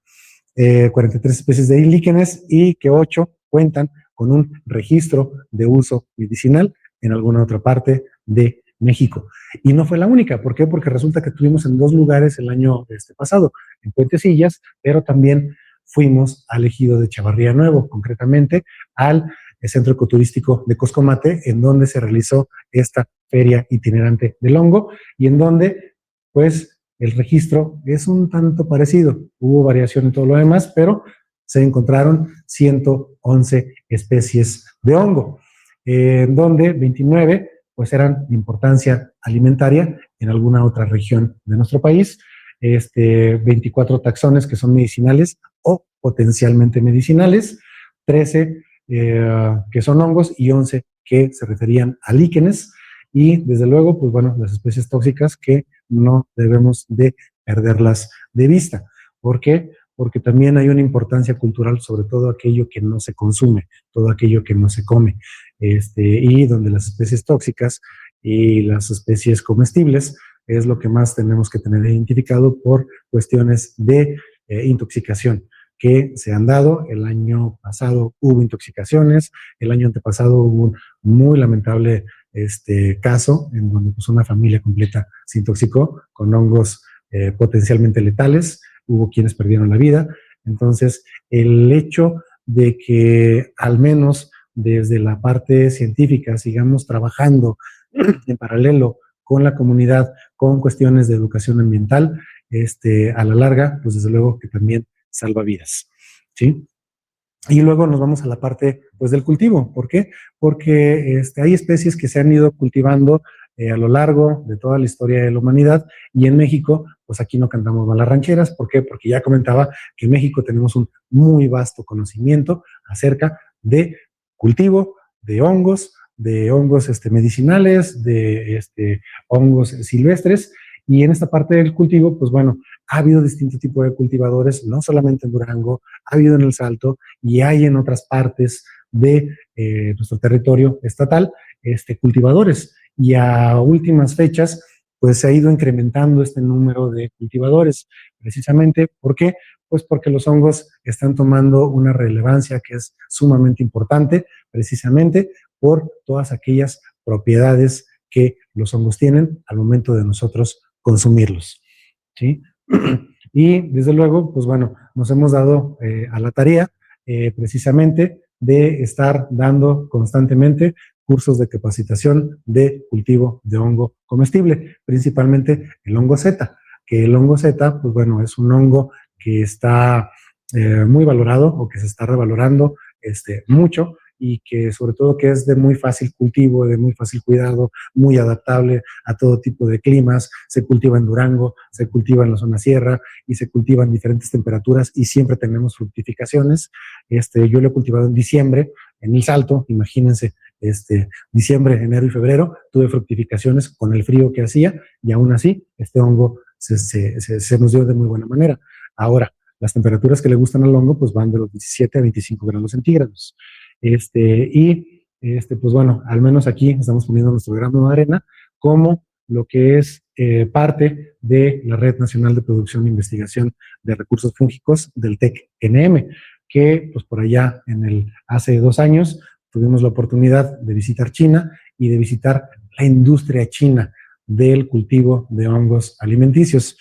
[SPEAKER 2] 43 especies de líquenes y que 8 cuentan con un registro de uso medicinal en alguna otra parte de México. Y no fue la única. ¿Por qué? Porque resulta que estuvimos en 2 lugares el año pasado, en Puentecillas, pero también fuimos al ejido de Chavarría Nuevo, concretamente al Centro Ecoturístico de Coscomate, en donde se realizó esta feria itinerante del hongo y en donde, pues, el registro es un tanto parecido. Hubo variación en todo lo demás, pero se encontraron 111 especies de hongo, en donde 29 pues eran de importancia alimentaria en alguna otra región de nuestro país, 24 taxones que son medicinales o potencialmente medicinales, 13 que son hongos y 11 que se referían a líquenes y desde luego, pues bueno, las especies tóxicas que no debemos de perderlas de vista. ¿Por qué? Porque también hay una importancia cultural sobre todo aquello que no se consume, todo aquello que no se come, y donde las especies tóxicas y las especies comestibles es lo que más tenemos que tener identificado por cuestiones de intoxicación que se han dado. El año pasado hubo intoxicaciones, el año antepasado hubo un muy lamentable caso en donde pues, una familia completa se intoxicó con hongos potencialmente letales. Hubo quienes perdieron la vida. Entonces, el hecho de que al menos desde la parte científica sigamos trabajando en paralelo con la comunidad, con cuestiones de educación ambiental, a la larga, pues desde luego que también salva vidas, ¿sí? Y luego nos vamos a la parte, pues, del cultivo. ¿Por qué? Porque hay especies que se han ido cultivando a lo largo de toda la historia de la humanidad, y en México, pues aquí no cantamos malas rancheras. ¿Por qué? Porque ya comentaba que en México tenemos un muy vasto conocimiento acerca de cultivo, de hongos medicinales, de hongos silvestres, y en esta parte del cultivo, pues bueno, ha habido distintos tipos de cultivadores, no solamente en Durango, ha habido en El Salto y hay en otras partes de nuestro territorio estatal, cultivadores. Y a últimas fechas, pues se ha ido incrementando este número de cultivadores. Precisamente, ¿por qué? Pues porque los hongos están tomando una relevancia que es sumamente importante, precisamente por todas aquellas propiedades que los hongos tienen al momento de nosotros consumirlos, ¿sí? Y desde luego, pues bueno, nos hemos dado a la tarea precisamente de estar dando constantemente cursos de capacitación de cultivo de hongo comestible, principalmente el hongo Z, que el hongo Z, pues bueno, es un hongo que está muy valorado o que se está revalorando mucho, y que sobre todo que es de muy fácil cultivo, de muy fácil cuidado, muy adaptable a todo tipo de climas. Se cultiva en Durango, se cultiva en la zona sierra y se cultiva en diferentes temperaturas y siempre tenemos fructificaciones. Yo lo he cultivado en diciembre, en El Salto, imagínense, diciembre, enero y febrero, tuve fructificaciones con el frío que hacía y aún así este hongo se nos dio de muy buena manera. Ahora, las temperaturas que le gustan al hongo pues van de los 17 a 25 grados centígrados. Pues bueno, al menos aquí estamos poniendo nuestro grano de arena como lo que es parte de la Red Nacional de Producción e Investigación de Recursos Fúngicos del TEC-NM, que pues por allá hace 2 años tuvimos la oportunidad de visitar China y de visitar la industria china del cultivo de hongos alimenticios.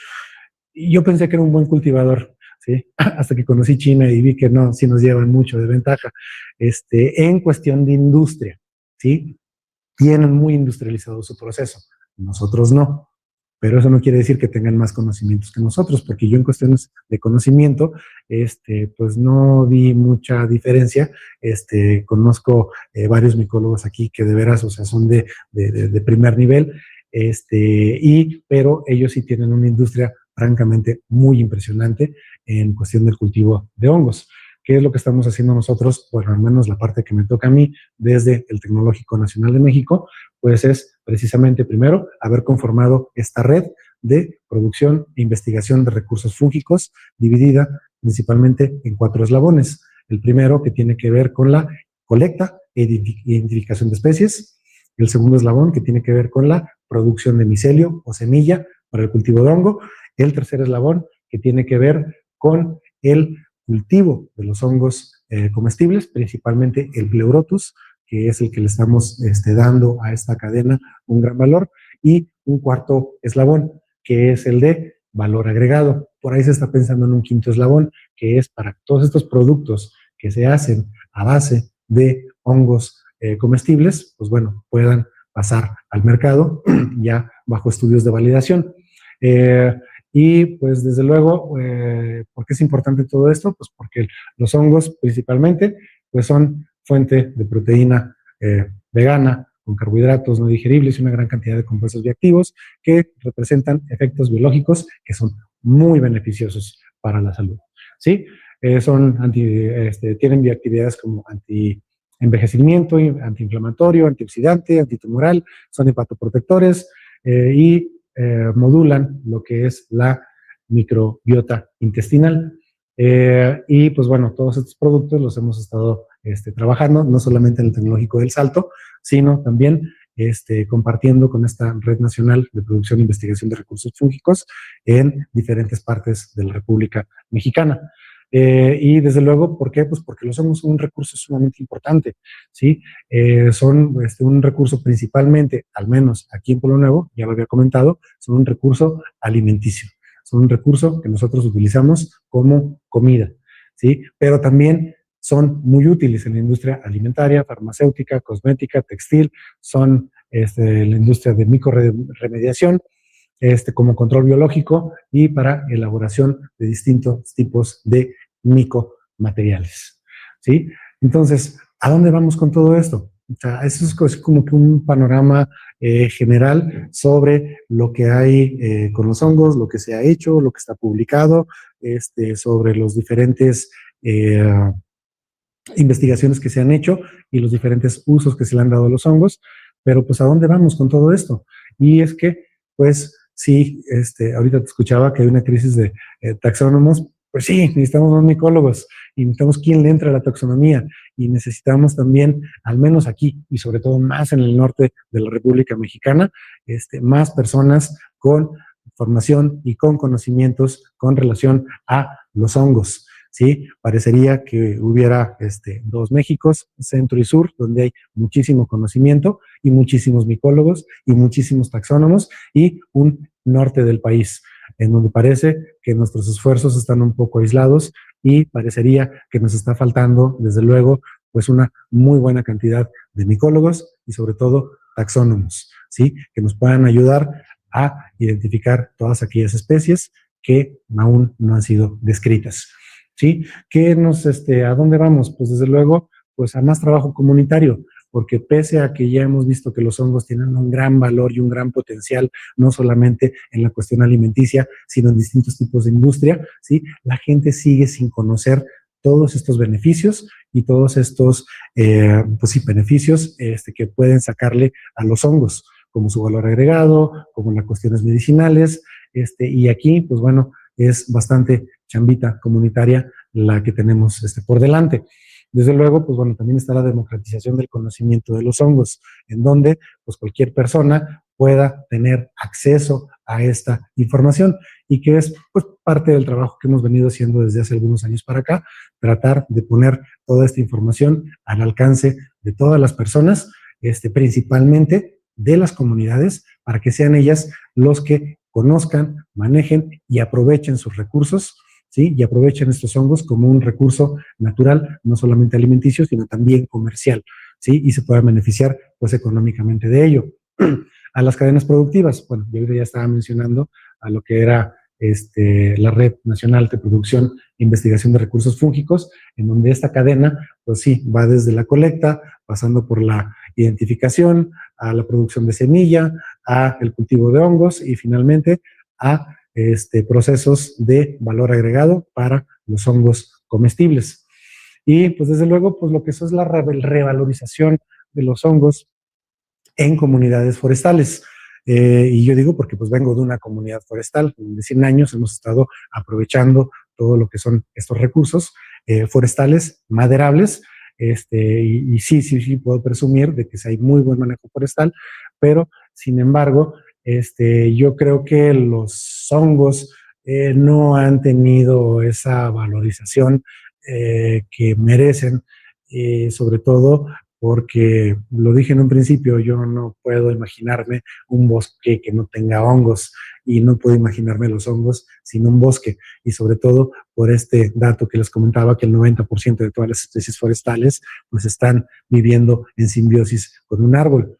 [SPEAKER 2] Y yo pensé que era un buen cultivador, ¿sí? Hasta que conocí China y vi que no, sí nos llevan mucho de ventaja. En cuestión de industria, ¿sí? Tienen muy industrializado su proceso, nosotros no. Pero eso no quiere decir que tengan más conocimientos que nosotros, porque yo en cuestiones de conocimiento, pues no vi mucha diferencia. Conozco varios micólogos aquí que de veras, o sea, son de primer nivel, pero ellos sí tienen una industria francamente muy impresionante en cuestión del cultivo de hongos. ¿Qué es lo que estamos haciendo nosotros? Pues al menos la parte que me toca a mí desde el Tecnológico Nacional de México, pues es precisamente primero haber conformado esta red de producción e investigación de recursos fúngicos dividida principalmente en 4 eslabones. El primero, que tiene que ver con la colecta e identificación de especies. El segundo eslabón, que tiene que ver con la producción de micelio o semilla para el cultivo de hongo. El tercer eslabón, que tiene que ver con el cultivo de los hongos comestibles, principalmente el Pleurotus, que es el que le estamos dando a esta cadena un gran valor, y un cuarto eslabón, que es el de valor agregado. Por ahí se está pensando en un quinto eslabón, que es para todos estos productos que se hacen a base de hongos comestibles, pues bueno, puedan pasar al mercado ya bajo estudios de validación. Y pues desde luego, ¿por qué es importante todo esto? Pues porque los hongos principalmente pues son fuente de proteína vegana, con carbohidratos no digeribles y una gran cantidad de compuestos bioactivos que representan efectos biológicos que son muy beneficiosos para la salud, ¿sí? Tienen bioactividades como anti-envejecimiento, antiinflamatorio, antioxidante, antitumoral, son hepatoprotectores y modulan lo que es la microbiota intestinal. Y pues bueno, todos estos productos los hemos estado trabajando, no solamente en el Tecnológico del Salto, sino también compartiendo con esta Red Nacional de Producción e Investigación de Recursos Fúngicos en diferentes partes de la República Mexicana. Y desde luego, ¿por qué? Pues porque los hongos son un recurso sumamente importante, ¿sí? Son un recurso principalmente, al menos aquí en Pueblo Nuevo, ya lo había comentado, son un recurso alimenticio, son un recurso que nosotros utilizamos como comida, ¿sí? Pero también son muy útiles en la industria alimentaria, farmacéutica, cosmética, textil, son la industria de microremediación, como control biológico y para elaboración de distintos tipos de micomateriales, ¿sí? Entonces, ¿a dónde vamos con todo esto? O sea, eso es como que un panorama general sobre lo que hay con los hongos, lo que se ha hecho, lo que está publicado, sobre los diferentes investigaciones que se han hecho y los diferentes usos que se le han dado a los hongos. Pero pues, ¿a dónde vamos con todo esto? Y es que, pues, sí, ahorita te escuchaba que hay una crisis de taxónomos. Pues sí, necesitamos más micólogos y necesitamos quien le entre a la taxonomía y necesitamos también, al menos aquí y sobre todo más en el norte de la República Mexicana, más personas con formación y con conocimientos con relación a los hongos. ¿Sí? Parecería que hubiera dos Méxicos, centro y sur, donde hay muchísimo conocimiento y muchísimos micólogos y muchísimos taxónomos, y un norte del país, en donde parece que nuestros esfuerzos están un poco aislados y parecería que nos está faltando, desde luego, pues una muy buena cantidad de micólogos y sobre todo taxónomos, ¿sí? Que nos puedan ayudar a identificar todas aquellas especies que aún no han sido descritas. ¿Sí? ¿A dónde vamos? Pues desde luego, pues a más trabajo comunitario, porque pese a que ya hemos visto que los hongos tienen un gran valor y un gran potencial, no solamente en la cuestión alimenticia, sino en distintos tipos de industria, ¿sí? La gente sigue sin conocer todos estos beneficios y todos estos, pues sí, beneficios que pueden sacarle a los hongos, como su valor agregado, como las cuestiones medicinales, y aquí, pues bueno, es bastante chambita comunitaria la que tenemos por delante. Desde luego, pues bueno, también está la democratización del conocimiento de los hongos, en donde pues cualquier persona pueda tener acceso a esta información y que es pues parte del trabajo que hemos venido haciendo desde hace algunos años para acá, tratar de poner toda esta información al alcance de todas las personas, principalmente de las comunidades, para que sean ellas los que conozcan, manejen y aprovechen sus recursos, ¿sí? Y aprovechen estos hongos como un recurso natural, no solamente alimenticio, sino también comercial, ¿sí? Y se puedan beneficiar, pues, económicamente de ello. A las cadenas productivas, bueno, yo ya estaba mencionando a lo que era la Red Nacional de Producción e Investigación de Recursos Fúngicos, en donde esta cadena, pues sí, va desde la colecta, pasando por la identificación, a la producción de semilla, a el cultivo de hongos y finalmente a procesos de valor agregado para los hongos comestibles. Y pues desde luego, pues lo que eso es la revalorización de los hongos en comunidades forestales. Y yo digo porque pues vengo de una comunidad forestal, de 100 años hemos estado aprovechando todo lo que son estos recursos forestales, maderables, y sí puedo presumir de que hay muy buen manejo forestal, pero sin embargo, yo creo que los hongos no han tenido esa valorización que merecen, sobre todo porque lo dije en un principio, yo no puedo imaginarme un bosque que no tenga hongos y no puedo imaginarme los hongos sin un bosque, y sobre todo por este dato que les comentaba, que el 90% de todas las especies forestales pues están viviendo en simbiosis con un árbol,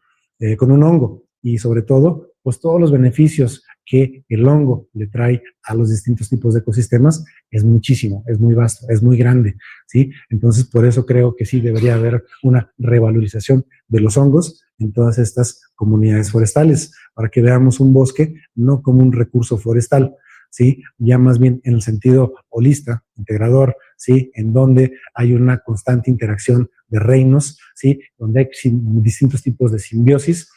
[SPEAKER 2] con un hongo, y sobre todo pues todos los beneficios que el hongo le trae a los distintos tipos de ecosistemas es muchísimo, es muy vasto, es muy grande, ¿sí? Entonces, por eso creo que sí debería haber una revalorización de los hongos en todas estas comunidades forestales, para que veamos un bosque no como un recurso forestal, ¿sí? Ya más bien en el sentido holista, integrador, ¿sí? En donde hay una constante interacción de reinos, ¿sí? Donde hay distintos tipos de simbiosis,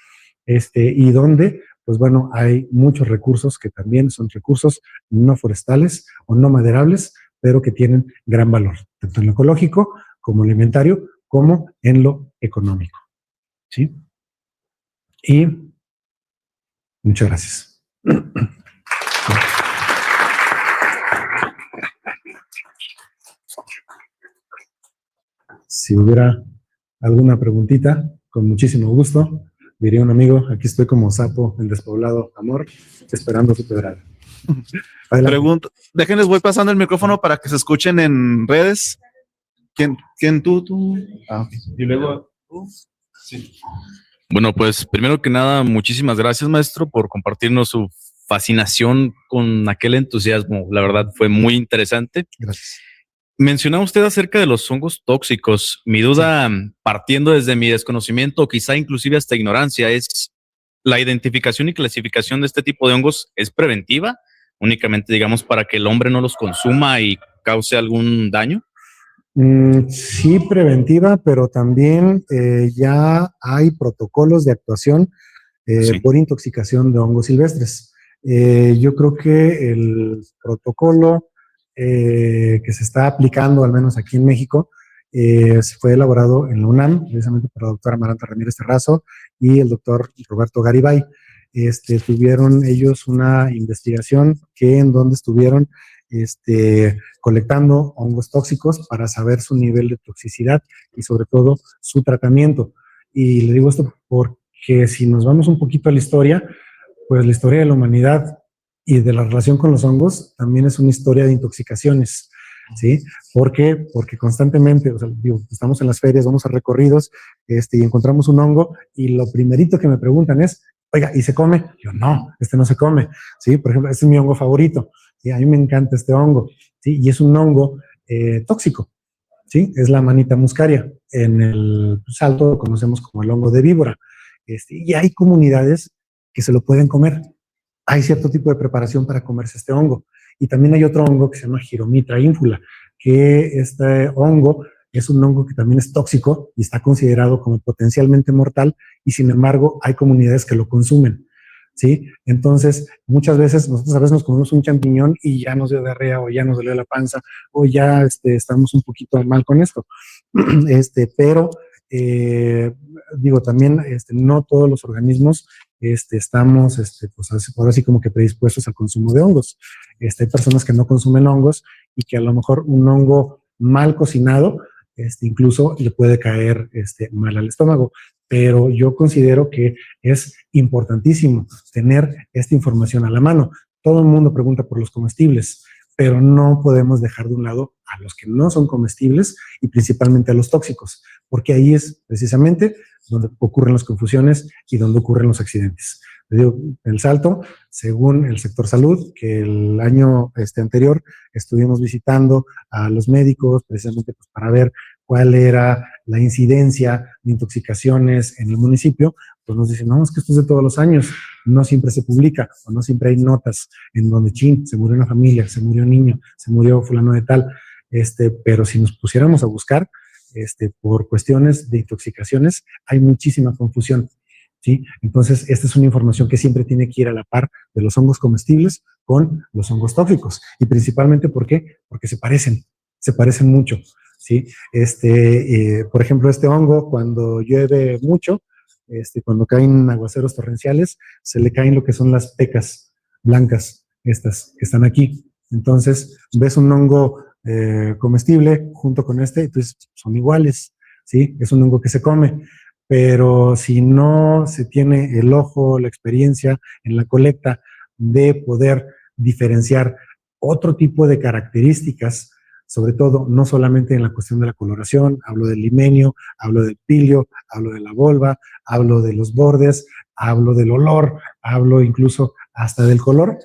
[SPEAKER 2] y donde pues bueno, hay muchos recursos que también son recursos no forestales o no maderables, pero que tienen gran valor, tanto en lo ecológico como alimentario, como en lo económico. ¿Sí? Y muchas gracias. Si hubiera alguna preguntita, con muchísimo gusto. Diría un amigo, aquí estoy como sapo en despoblado amor, esperando su pedrada.
[SPEAKER 1] Pregunto, déjenles, voy pasando el micrófono para que se escuchen en redes. ¿Quién tú? Ah, okay. Y luego tú. Sí.
[SPEAKER 3] Bueno, pues primero que nada, muchísimas gracias, maestro, por compartirnos su fascinación con aquel entusiasmo. La verdad fue muy interesante.
[SPEAKER 2] Gracias.
[SPEAKER 3] Mencionaba usted acerca de los hongos tóxicos. Mi duda, partiendo desde mi desconocimiento, quizá inclusive hasta ignorancia, es la identificación y clasificación de este tipo de hongos es preventiva, únicamente, digamos, para que el hombre no los consuma y cause algún daño.
[SPEAKER 2] Sí, preventiva, pero también ya hay protocolos de actuación
[SPEAKER 3] Sí.
[SPEAKER 2] por intoxicación de hongos silvestres. Yo creo que el protocolo que se está aplicando, al menos aquí en México, fue elaborado en la UNAM, precisamente por la doctora Amaranta Ramírez Terrazo y el doctor Roberto Garibay. Tuvieron ellos una investigación en donde estuvieron colectando hongos tóxicos para saber su nivel de toxicidad y sobre todo su tratamiento. Y le digo esto porque si nos vamos un poquito a la historia, pues la historia de la humanidad y de la relación con los hongos también es una historia de intoxicaciones, ¿sí? ¿Por qué? Porque constantemente, o sea, digo, estamos en las ferias, vamos a recorridos, y encontramos un hongo y lo primerito que me preguntan es, oiga, ¿y se come? Yo, no, no se come, ¿sí? Por ejemplo, este es mi hongo favorito, ¿sí? A mí me encanta este hongo, ¿sí? Y es un hongo tóxico, ¿sí? Es la manita muscaria. En el Salto lo conocemos como el hongo de víbora. Y hay comunidades que se lo pueden comer. Hay cierto tipo de preparación para comerse este hongo. Y también hay otro hongo que se llama Giromitra ínfula, que este hongo es un hongo que también es tóxico y está considerado como potencialmente mortal, y sin embargo hay comunidades que lo consumen, ¿sí? Entonces, muchas veces nosotros a veces nos comemos un champiñón y ya nos dio diarrea o ya nos dolió la panza o ya estamos un poquito mal con esto. Pero digo, también no todos los organismos estamos, pues ahora sí como que predispuestos al consumo de hongos. Hay personas que no consumen hongos y que a lo mejor un hongo mal cocinado, incluso le puede caer mal al estómago. Pero yo considero que es importantísimo tener esta información a la mano. Todo el mundo pregunta por los comestibles, pero no podemos dejar de un lado a los que no son comestibles y principalmente a los tóxicos, porque ahí es precisamente donde ocurren las confusiones y donde ocurren los accidentes. Les digo, el Salto, según el sector salud, que el año anterior estuvimos visitando a los médicos precisamente pues, para ver cuál era la incidencia de intoxicaciones en el municipio, pues nos dicen, no, es que esto es de todos los años, no siempre se publica o no siempre hay notas en donde, se murió una familia, se murió un niño, se murió fulano de tal, pero si nos pusiéramos a buscar, por cuestiones de intoxicaciones, hay muchísima confusión, ¿sí? Entonces, esta es una información que siempre tiene que ir a la par de los hongos comestibles con los hongos tóxicos. Y principalmente, ¿por qué? Porque se parecen mucho, ¿sí? Por ejemplo, este hongo, cuando llueve mucho, cuando caen aguaceros torrenciales, se le caen lo que son las pecas blancas, estas que están aquí. Entonces, ves un hongo comestible junto con entonces son iguales, ¿sí? Es un hongo que se come, pero si no se tiene el ojo, la experiencia en la colecta de poder diferenciar otro tipo de características, sobre todo, no solamente en la cuestión de la coloración, hablo del limenio, hablo del pilio, hablo de la volva, hablo de los bordes, hablo del olor, hablo incluso hasta del color.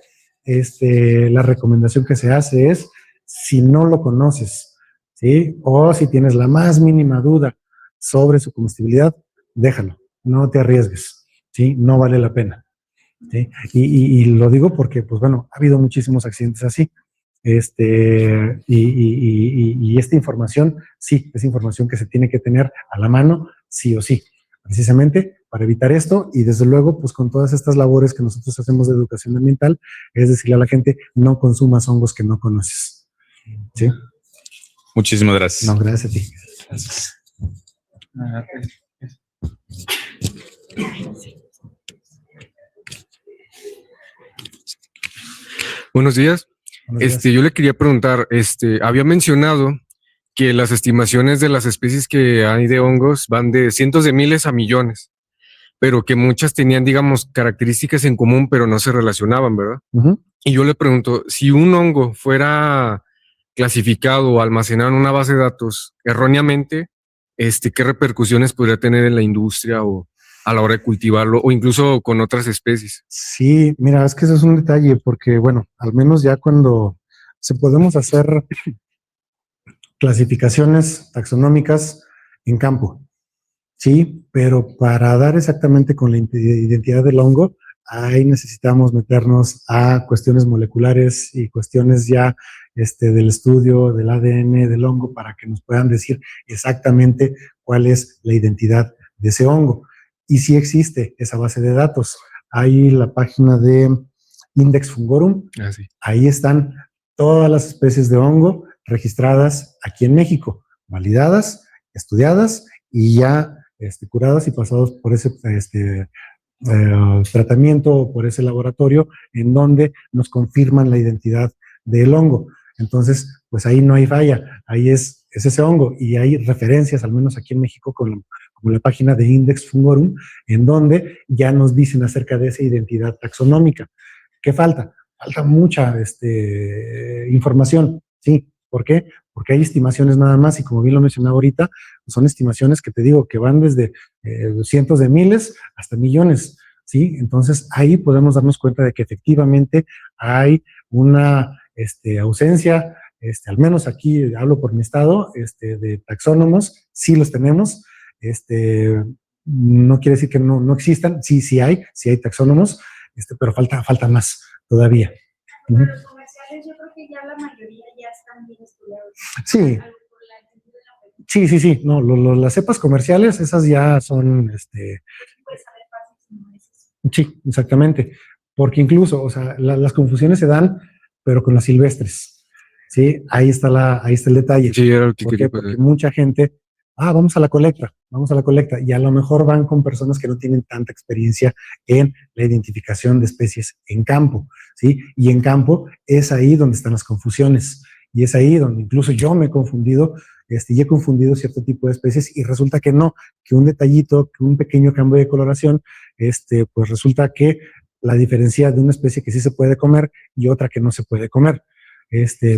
[SPEAKER 2] La recomendación que se hace es, si no lo conoces, ¿sí? O si tienes la más mínima duda sobre su comestibilidad, déjalo, no te arriesgues, ¿sí? No vale la pena, ¿sí? Y lo digo porque, pues bueno, ha habido muchísimos accidentes así. Y esta información, sí, es información que se tiene que tener a la mano, sí o sí, precisamente para evitar esto. Y desde luego, pues con todas estas labores que nosotros hacemos de educación ambiental, es decirle a la gente, no consumas hongos que no conoces. ¿Sí?
[SPEAKER 3] Muchísimas gracias.
[SPEAKER 2] No, gracias a ti.
[SPEAKER 1] Gracias.
[SPEAKER 4] Buenos días.
[SPEAKER 2] Buenos días.
[SPEAKER 4] Yo le quería preguntar, había mencionado que las estimaciones de las especies que hay de hongos van de cientos de miles a millones, pero que muchas tenían, digamos, características en común, pero no se relacionaban, ¿verdad?
[SPEAKER 2] Uh-huh.
[SPEAKER 4] Y yo le pregunto, si un hongo fuera clasificado o almacenado en una base de datos erróneamente, ¿qué repercusiones podría tener en la industria o a la hora de cultivarlo o incluso con otras especies?
[SPEAKER 2] Sí, mira, es que eso es un detalle porque, bueno, al menos ya cuando se podemos hacer clasificaciones taxonómicas en campo, sí, pero para dar exactamente con la identidad del hongo, ahí necesitamos meternos a cuestiones moleculares y cuestiones ya del estudio del ADN del hongo para que nos puedan decir exactamente cuál es la identidad de ese hongo. Y sí existe esa base de datos. Hay la página de Index Fungorum.
[SPEAKER 4] Sí.
[SPEAKER 2] Ahí están todas las especies de hongo registradas aquí en México, validadas, estudiadas y ya curadas y pasados por ese tratamiento o por ese laboratorio en donde nos confirman la identidad del hongo. Entonces, pues ahí no hay falla, ahí es ese hongo y hay referencias, al menos aquí en México, como la página de Index Fungorum, en donde ya nos dicen acerca de esa identidad taxonómica. ¿Qué falta? Falta mucha información, ¿sí? ¿Por qué? Porque hay estimaciones nada más y como bien lo mencionaba ahorita, son estimaciones que te digo que van desde cientos de miles hasta millones, ¿sí? Entonces ahí podemos darnos cuenta de que efectivamente hay una ausencia, al menos aquí hablo por mi estado, de taxónomos, sí los tenemos, no quiere decir que no existan, sí hay taxónomos, pero falta más todavía.
[SPEAKER 5] Pero los comerciales yo creo que ya la mayoría ya están bien estudiados.
[SPEAKER 2] Sí. Sí. No, las cepas comerciales, esas ya son,
[SPEAKER 5] Puedes saber fácil si no es eso.
[SPEAKER 2] sí, exactamente. Porque incluso, o sea, las confusiones se dan, pero con las silvestres. Sí, ahí está el detalle.
[SPEAKER 4] Sí, era lo que
[SPEAKER 2] ¿Por
[SPEAKER 4] quería
[SPEAKER 2] qué? Porque
[SPEAKER 4] poner.
[SPEAKER 2] mucha gente, vamos a la colecta, y a lo mejor van con personas que no tienen tanta experiencia en la identificación de especies en campo, ¿sí? Y en campo es ahí donde están las confusiones, y es ahí donde incluso yo me he confundido, y he confundido cierto tipo de especies, y resulta que no, que un detallito, que un pequeño cambio de coloración, pues resulta que la diferencia de una especie que sí se puede comer y otra que no se puede comer.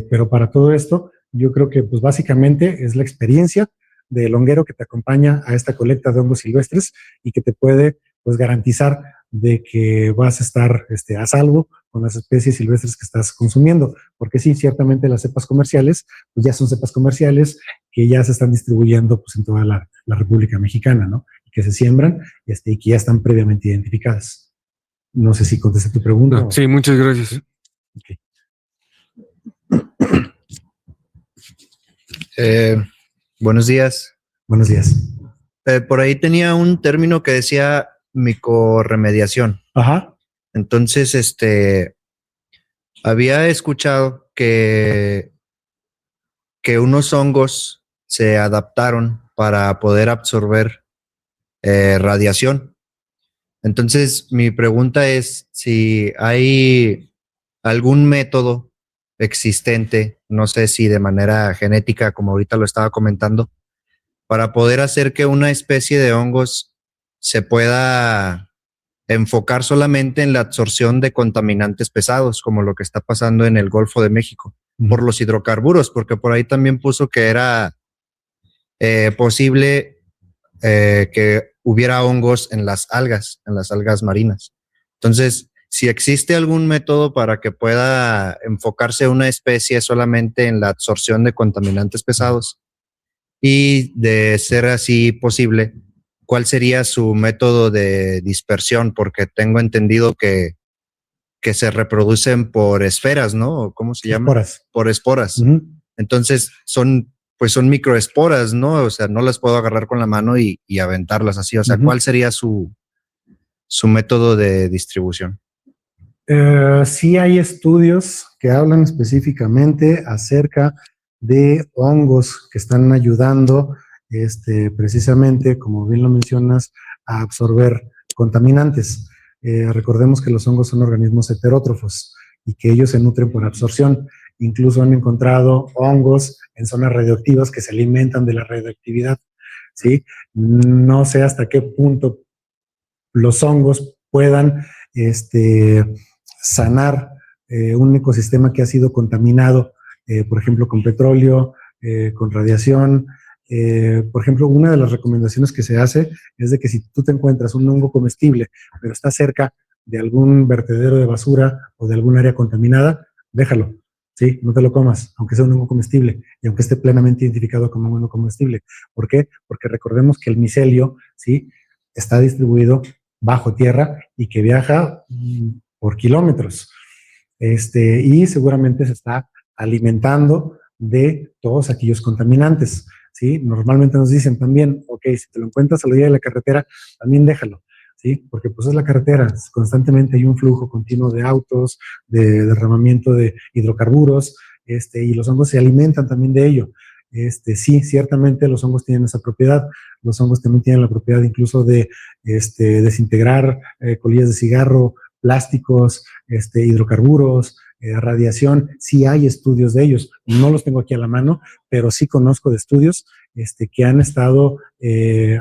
[SPEAKER 2] Pero para todo esto, yo creo que pues básicamente es la experiencia del honguero que te acompaña a esta colecta de hongos silvestres y que te puede pues garantizar de que vas a estar a salvo con las especies silvestres que estás consumiendo, porque sí, ciertamente las cepas comerciales pues ya son cepas comerciales que ya se están distribuyendo pues en toda la República Mexicana, ¿no? Y que se siembran y que ya están previamente identificadas. No sé si contesté tu pregunta.
[SPEAKER 4] Sí, muchas gracias.
[SPEAKER 2] Okay.
[SPEAKER 6] Buenos días.
[SPEAKER 2] Buenos días.
[SPEAKER 6] Por ahí tenía un término que decía micorremediación.
[SPEAKER 2] Ajá.
[SPEAKER 6] Entonces, había escuchado que unos hongos se adaptaron para poder absorber radiación. Entonces, mi pregunta es si hay algún método existente, no sé si de manera genética, como ahorita lo estaba comentando, para poder hacer que una especie de hongos se pueda enfocar solamente en la absorción de contaminantes pesados, como lo que está pasando en el Golfo de México, por los hidrocarburos, porque por ahí también puso que era posible que hubiera hongos en las algas marinas. Entonces, si existe algún método para que pueda enfocarse una especie solamente en la absorción de contaminantes pesados y de ser así posible, ¿cuál sería su método de dispersión? Porque tengo entendido que se reproducen por esferas, ¿no? ¿Cómo se llama?
[SPEAKER 2] Esporas.
[SPEAKER 6] Por esporas.
[SPEAKER 2] Uh-huh.
[SPEAKER 6] Entonces, son microesporas, ¿no? O sea, no las puedo agarrar con la mano y aventarlas así. O sea,
[SPEAKER 2] uh-huh.
[SPEAKER 6] ¿Cuál sería su método de distribución?
[SPEAKER 2] Sí hay estudios que hablan específicamente acerca de hongos que están ayudando precisamente, como bien lo mencionas, a absorber contaminantes. Recordemos que los hongos son organismos heterótrofos y que ellos se nutren por absorción. Incluso han encontrado hongos en zonas radioactivas que se alimentan de la radioactividad, ¿sí? No sé hasta qué punto los hongos puedan sanar un ecosistema que ha sido contaminado, por ejemplo, con petróleo, con radiación. Por ejemplo, una de las recomendaciones que se hace es de que si tú te encuentras un hongo comestible, pero está cerca de algún vertedero de basura o de algún área contaminada, déjalo, ¿sí? No te lo comas, aunque sea un hongo comestible y aunque esté plenamente identificado como un hongo comestible. ¿Por qué? Porque recordemos que el micelio, ¿sí? Está distribuido bajo tierra y que viaja por kilómetros. Y seguramente se está alimentando de todos aquellos contaminantes, ¿sí? Normalmente nos dicen también, ok, si te lo encuentras a la orilla de la carretera, también déjalo, ¿sí? Porque pues es la carretera, constantemente hay un flujo continuo de autos, de derramamiento de hidrocarburos, y los hongos se alimentan también de ello. Sí, ciertamente los hongos tienen esa propiedad. Los hongos también tienen la propiedad incluso de desintegrar colillas de cigarro, plásticos, hidrocarburos, radiación. Sí hay estudios de ellos. No los tengo aquí a la mano, pero sí conozco de estudios que han estado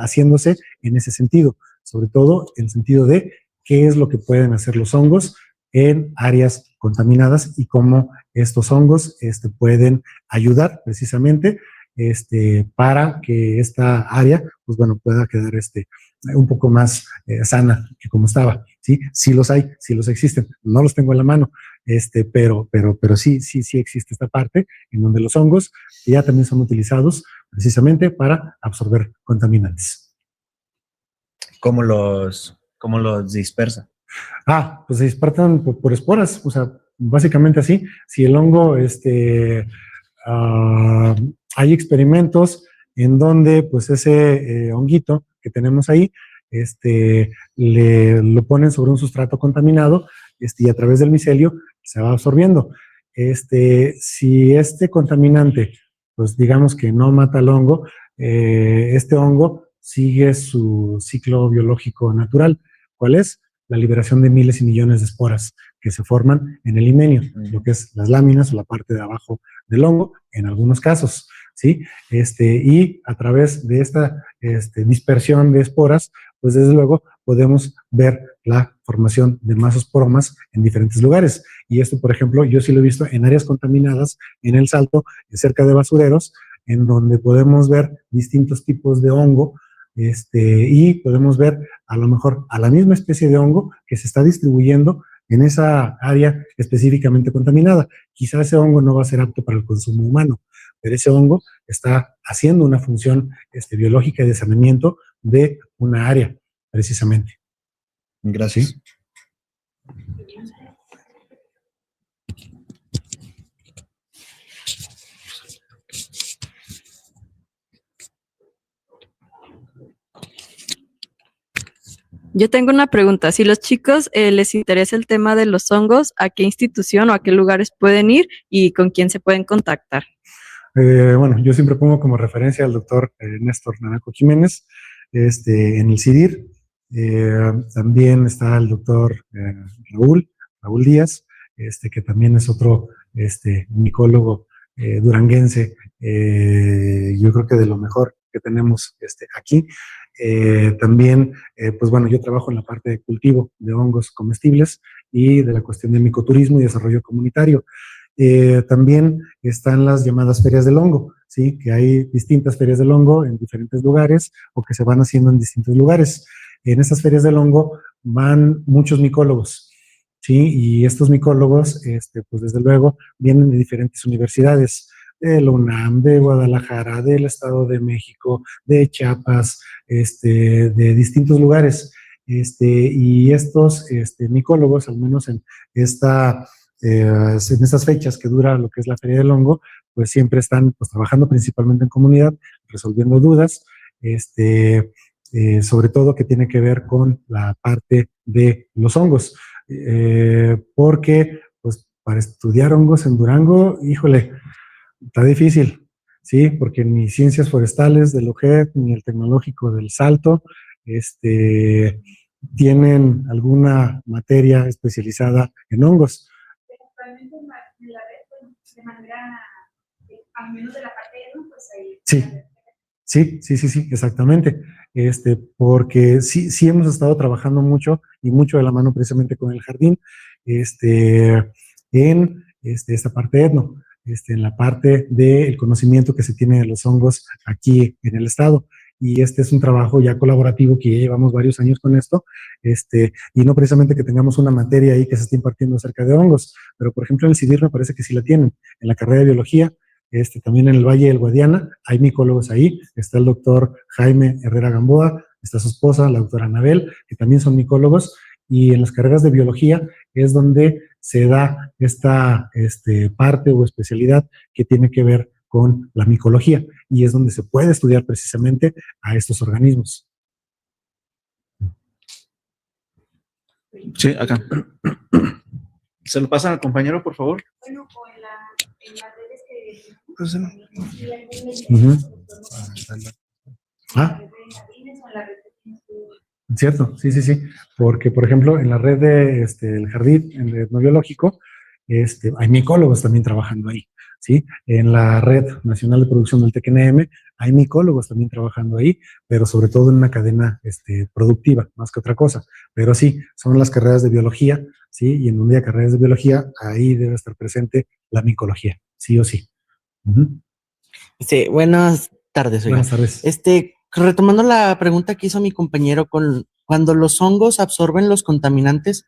[SPEAKER 2] haciéndose en ese sentido. Sobre todo en el sentido de qué es lo que pueden hacer los hongos en áreas contaminadas y cómo estos hongos pueden ayudar precisamente para que esta área, pues bueno, pueda quedar un poco más sana que como estaba, ¿sí? Sí los hay, sí los existen, no los tengo en la mano, pero sí existe esta parte en donde los hongos ya también son utilizados precisamente para absorber contaminantes.
[SPEAKER 6] ¿Cómo los dispersa?
[SPEAKER 2] Pues se dispersan por esporas, o sea, básicamente así. Si el hongo, hay experimentos en donde, pues, ese honguito que tenemos ahí, lo ponen sobre un sustrato contaminado, y a través del micelio se va absorbiendo. Si este contaminante, pues, digamos que no mata al hongo, este hongo sigue su ciclo biológico natural. ¿Cuál es? La liberación de miles y millones de esporas que se forman en el himenio, lo que es las láminas o la parte de abajo del hongo, en algunos casos, ¿sí? Y a través de esta dispersión de esporas, pues desde luego podemos ver la formación de masosporomas en diferentes lugares. Y esto, por ejemplo, yo sí lo he visto en áreas contaminadas, en El Salto, cerca de basureros, en donde podemos ver distintos tipos de hongo, y podemos ver a lo mejor a la misma especie de hongo que se está distribuyendo en esa área específicamente contaminada. Quizá ese hongo no va a ser apto para el consumo humano, pero ese hongo está haciendo una función biológica y de saneamiento de una área, precisamente.
[SPEAKER 6] Gracias.
[SPEAKER 2] ¿Sí?
[SPEAKER 7] Yo tengo una pregunta. Si los chicos les interesa el tema de los hongos, ¿a qué institución o a qué lugares pueden ir y con quién se pueden contactar?
[SPEAKER 2] Bueno, yo siempre pongo como referencia al doctor Néstor Naranjo Jiménez, en el CIDIR. También está el doctor Raúl Díaz, que también es otro micólogo duranguense, yo creo que de lo mejor que tenemos aquí. También, pues bueno, yo trabajo en la parte de cultivo de hongos comestibles y de la cuestión de micoturismo y desarrollo comunitario. También están las llamadas ferias del hongo, ¿sí? Que hay distintas ferias del hongo en diferentes lugares o que se van haciendo en distintos lugares. En estas ferias del hongo van muchos micólogos, ¿sí? Y estos micólogos, pues desde luego, vienen de diferentes universidades, de la UNAM, de Guadalajara, del Estado de México, de Chiapas, de distintos lugares. Y estos micólogos, al menos en estas fechas que dura lo que es la Feria del Hongo, pues siempre están pues trabajando principalmente en comunidad, resolviendo dudas, sobre todo que tiene que ver con la parte de los hongos, porque pues para estudiar hongos en Durango, híjole, está difícil, ¿sí? Porque ni ciencias forestales del UGED, ni el tecnológico del Salto, tienen alguna materia especializada en hongos.
[SPEAKER 5] Actualmente en la red, bueno, de manera, al menos de la parte de pues ahí.
[SPEAKER 2] Sí, exactamente. Porque sí hemos estado trabajando mucho y mucho de la mano precisamente con el jardín, en esta parte etno, en la parte del conocimiento que se tiene de los hongos aquí en el estado. y este es un trabajo ya colaborativo que ya llevamos varios años con esto, y no precisamente que tengamos una materia ahí que se esté impartiendo acerca de hongos, pero por ejemplo en el CIDIR me parece que sí la tienen, en la carrera de biología, también en el Valle del Guadiana, hay micólogos ahí, está el doctor Jaime Herrera Gamboa, está su esposa, la doctora Anabel, que también son micólogos, y en las carreras de biología es donde se da esta parte o especialidad que tiene que ver con la micología, y es donde se puede estudiar precisamente a estos organismos.
[SPEAKER 1] Sí, acá. ¿Se lo pasan al compañero, por favor?
[SPEAKER 5] Bueno, o en las redes que...
[SPEAKER 1] Pues, no.
[SPEAKER 5] Sí, algún
[SPEAKER 2] Ujú.
[SPEAKER 5] en
[SPEAKER 2] Ah,
[SPEAKER 5] la red de jardines o en la red que tienes tú.
[SPEAKER 2] cierto, sí, sí, sí, porque por ejemplo en la red de el jardín en el etnobiológico, hay micólogos también trabajando ahí, ¿sí? En la red nacional de producción del TECNM hay micólogos también trabajando ahí, pero sobre todo en una cadena productiva, más que otra cosa. Pero sí, son las carreras de biología, ¿sí? Y en un día de carreras de biología, ahí debe estar presente la micología, sí o sí. Ujú.
[SPEAKER 8] Sí, buenas tardes, oiga.
[SPEAKER 2] Buenas tardes.
[SPEAKER 8] Retomando la pregunta que hizo mi compañero, cuando los hongos absorben los contaminantes,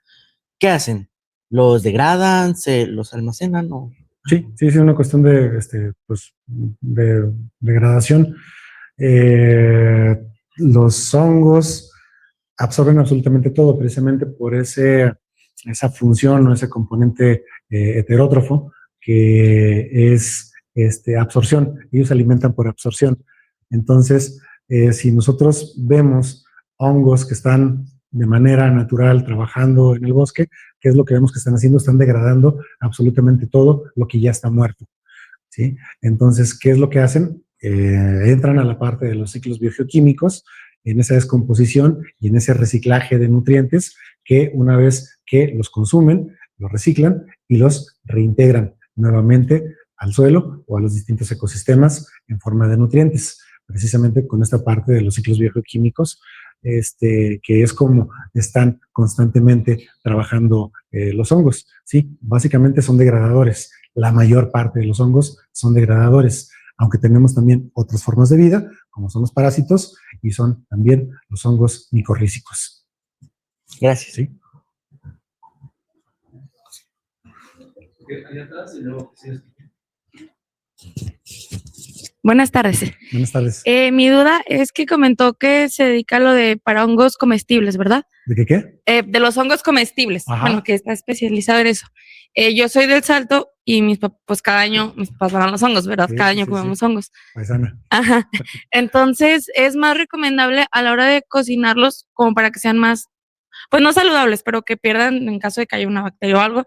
[SPEAKER 8] ¿qué hacen? ¿Los degradan? ¿Se los almacenan? ¿O?
[SPEAKER 2] Sí, sí, es una cuestión pues, de degradación. Los hongos absorben absolutamente todo, precisamente por esa función o ese componente heterótrofo que es absorción. Ellos se alimentan por absorción. Entonces, si nosotros vemos hongos que están de manera natural trabajando en el bosque, ¿qué es lo que vemos que están haciendo? Están degradando absolutamente todo lo que ya está muerto, ¿sí? Entonces, ¿qué es lo que hacen? Entran a la parte de los ciclos biogeoquímicos, en esa descomposición y en ese reciclaje de nutrientes que una vez que los consumen, los reciclan y los reintegran nuevamente al suelo o a los distintos ecosistemas en forma de nutrientes, precisamente con esta parte de los ciclos biogeoquímicos, que es como están constantemente trabajando los hongos, ¿sí? Básicamente son degradadores. La mayor parte de los hongos son degradadores, aunque tenemos también otras formas de vida, como son los parásitos y son también los hongos micorrízicos.
[SPEAKER 8] Gracias.
[SPEAKER 2] ¿Sí?
[SPEAKER 9] Buenas tardes.
[SPEAKER 2] Buenas tardes.
[SPEAKER 9] Mi duda es que comentó que se dedica a lo de para hongos comestibles, ¿verdad?
[SPEAKER 2] ¿De qué?
[SPEAKER 9] De los hongos comestibles,
[SPEAKER 2] Ajá.
[SPEAKER 9] bueno, que está especializado en eso. Yo soy del Salto y mis papás, pues cada año mis papás van a los hongos, ¿verdad?
[SPEAKER 2] Sí,
[SPEAKER 9] Cada
[SPEAKER 2] sí,
[SPEAKER 9] año
[SPEAKER 2] sí,
[SPEAKER 9] comemos
[SPEAKER 2] sí.
[SPEAKER 9] hongos.
[SPEAKER 2] Paisana.
[SPEAKER 9] Ajá. Entonces, es más recomendable a la hora de cocinarlos como para que sean más, pues no saludables, pero que pierdan en caso de que haya una bacteria o algo,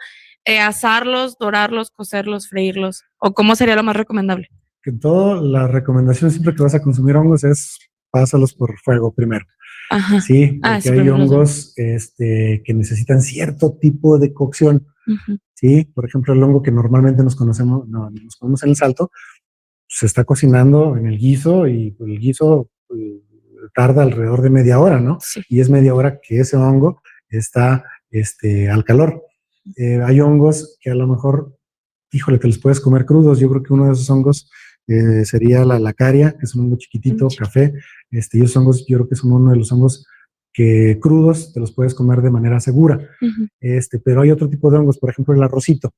[SPEAKER 9] asarlos, dorarlos, cocerlos, freírlos, o cómo sería lo más recomendable.
[SPEAKER 2] Que todo, la recomendación siempre que vas a consumir hongos es pásalos por fuego primero.
[SPEAKER 9] Ajá.
[SPEAKER 2] Sí, porque
[SPEAKER 9] sí,
[SPEAKER 2] hay
[SPEAKER 9] primero los
[SPEAKER 2] hongos que necesitan cierto tipo de cocción.
[SPEAKER 9] Ujú.
[SPEAKER 2] Sí, por ejemplo, el hongo que normalmente nos comemos en el Salto, se está cocinando en el guiso y el guiso tarda alrededor de media hora, ¿no?
[SPEAKER 9] Sí.
[SPEAKER 2] Y es media hora que ese hongo está al calor. Hay hongos que a lo mejor, híjole, te los puedes comer crudos. Yo creo que uno de esos hongos sería la lacaria, que es un hongo chiquitito, café. Y esos hongos yo creo que son uno de los hongos que crudos te los puedes comer de manera segura.
[SPEAKER 9] Ujú.
[SPEAKER 2] Pero hay otro tipo de hongos, por ejemplo, el arrocito,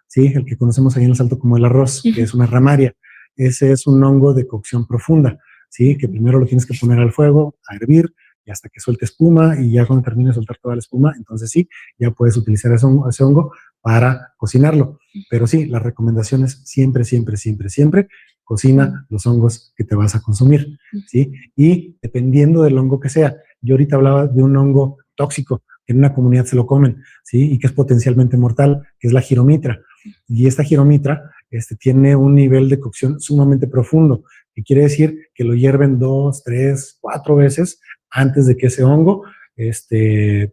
[SPEAKER 2] ¿sí? El que conocemos ahí en el Salto como el arroz, que es una ramaria. Ese es un hongo de cocción profunda, ¿sí? Que primero lo tienes que poner al fuego, a hervir, y hasta que suelte espuma, y ya cuando termine de soltar toda la espuma, entonces sí, ya puedes utilizar ese hongo para cocinarlo. Pero sí, las recomendaciones siempre, siempre, siempre, siempre, cocina los hongos que te vas a consumir, ¿sí? Y dependiendo del hongo que sea, yo ahorita hablaba de un hongo tóxico, que en una comunidad se lo comen, ¿sí? Y que es potencialmente mortal, que es la giromitra. Y esta giromitra tiene un nivel de cocción sumamente profundo, que quiere decir que lo hierven 2, 3, 4 veces antes de que ese hongo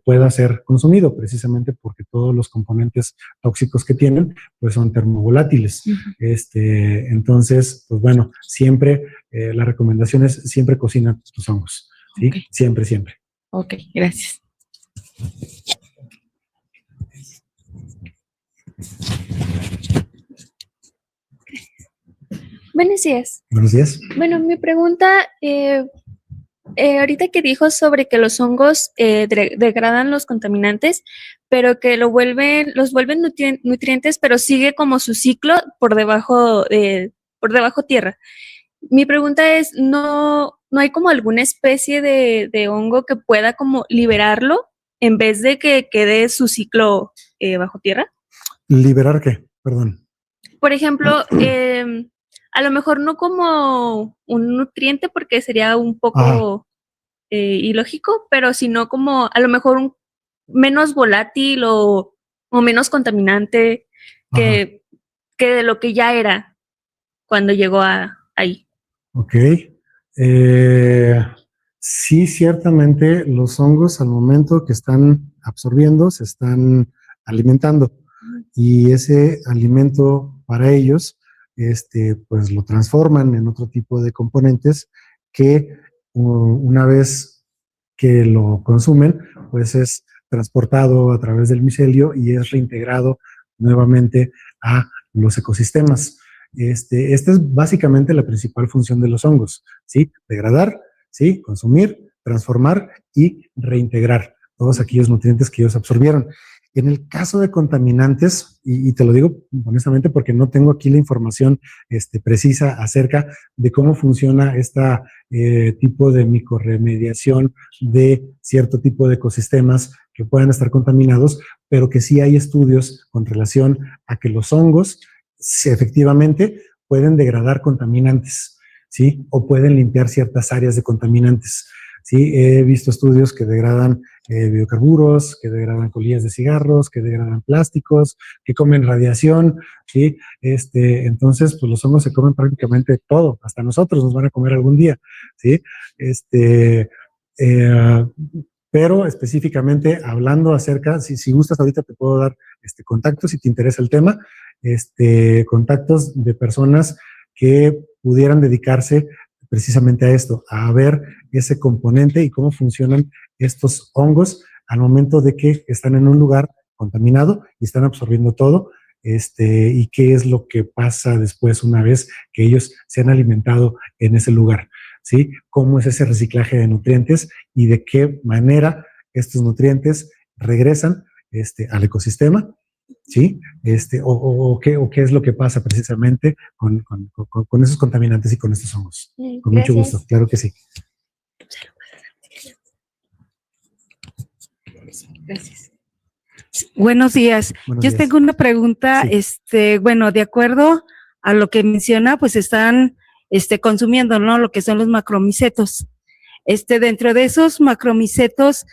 [SPEAKER 2] pueda ser consumido, precisamente porque todos los componentes tóxicos que tienen pues son termovolátiles. Entonces, pues bueno, siempre la recomendación es siempre cocina tus hongos, ¿sí?
[SPEAKER 9] Ok.
[SPEAKER 2] Siempre, siempre.
[SPEAKER 9] Ok, gracias.
[SPEAKER 10] Buenos días.
[SPEAKER 2] Buenos días.
[SPEAKER 10] Bueno, mi pregunta Ahorita que dijo sobre que los hongos degradan los contaminantes, pero que los vuelven nutrientes, pero sigue como su ciclo por debajo tierra. Mi pregunta es, ¿no hay como alguna especie de hongo que pueda como liberarlo en vez de que quede su ciclo bajo tierra?
[SPEAKER 2] ¿Liberar qué? Perdón.
[SPEAKER 10] Por ejemplo, a lo mejor no como un nutriente porque sería un poco ilógico, pero sino como a lo mejor un menos volátil o menos contaminante que de lo que ya era cuando llegó ahí.
[SPEAKER 2] Ok. Sí, ciertamente los hongos al momento que están absorbiendo se están alimentando y ese alimento para ellos, pues lo transforman en otro tipo de componentes que una vez que lo consumen, pues es transportado a través del micelio y es reintegrado nuevamente a los ecosistemas. Esta es básicamente la principal función de los hongos, ¿sí? Degradar, ¿sí? Consumir, transformar y reintegrar todos aquellos nutrientes que ellos absorbieron. En el caso de contaminantes, y te lo digo honestamente porque no tengo aquí la información precisa acerca de cómo funciona este tipo de microremediación de cierto tipo de ecosistemas que puedan estar contaminados, pero que sí hay estudios con relación a que los hongos efectivamente pueden degradar contaminantes, ¿sí? O pueden limpiar ciertas áreas de contaminantes. Sí, he visto estudios que degradan biocarburos, que degradan colillas de cigarros, que degradan plásticos, que comen radiación, ¿sí? Entonces, pues los hongos se comen prácticamente todo, hasta nosotros nos van a comer algún día, ¿sí? Pero específicamente hablando acerca, si gustas ahorita te puedo dar contactos si te interesa el tema, contactos de personas que pudieran dedicarse precisamente a esto, a ver ese componente y cómo funcionan estos hongos al momento de que están en un lugar contaminado y están absorbiendo todo, y qué es lo que pasa después una vez que ellos se han alimentado en ese lugar, ¿sí? Cómo es ese reciclaje de nutrientes y de qué manera estos nutrientes regresan al ecosistema, ¿sí? O qué es lo que pasa precisamente con esos contaminantes y con estos hongos. Con mucho gusto, claro que sí.
[SPEAKER 11] Gracias. Buenos días.
[SPEAKER 2] Buenos
[SPEAKER 11] Yo
[SPEAKER 2] días.
[SPEAKER 11] tengo una pregunta,
[SPEAKER 2] Sí.
[SPEAKER 11] bueno, de acuerdo a lo que menciona, pues están consumiendo, ¿no? Lo que son los macromicetos. Dentro de esos macromicetos,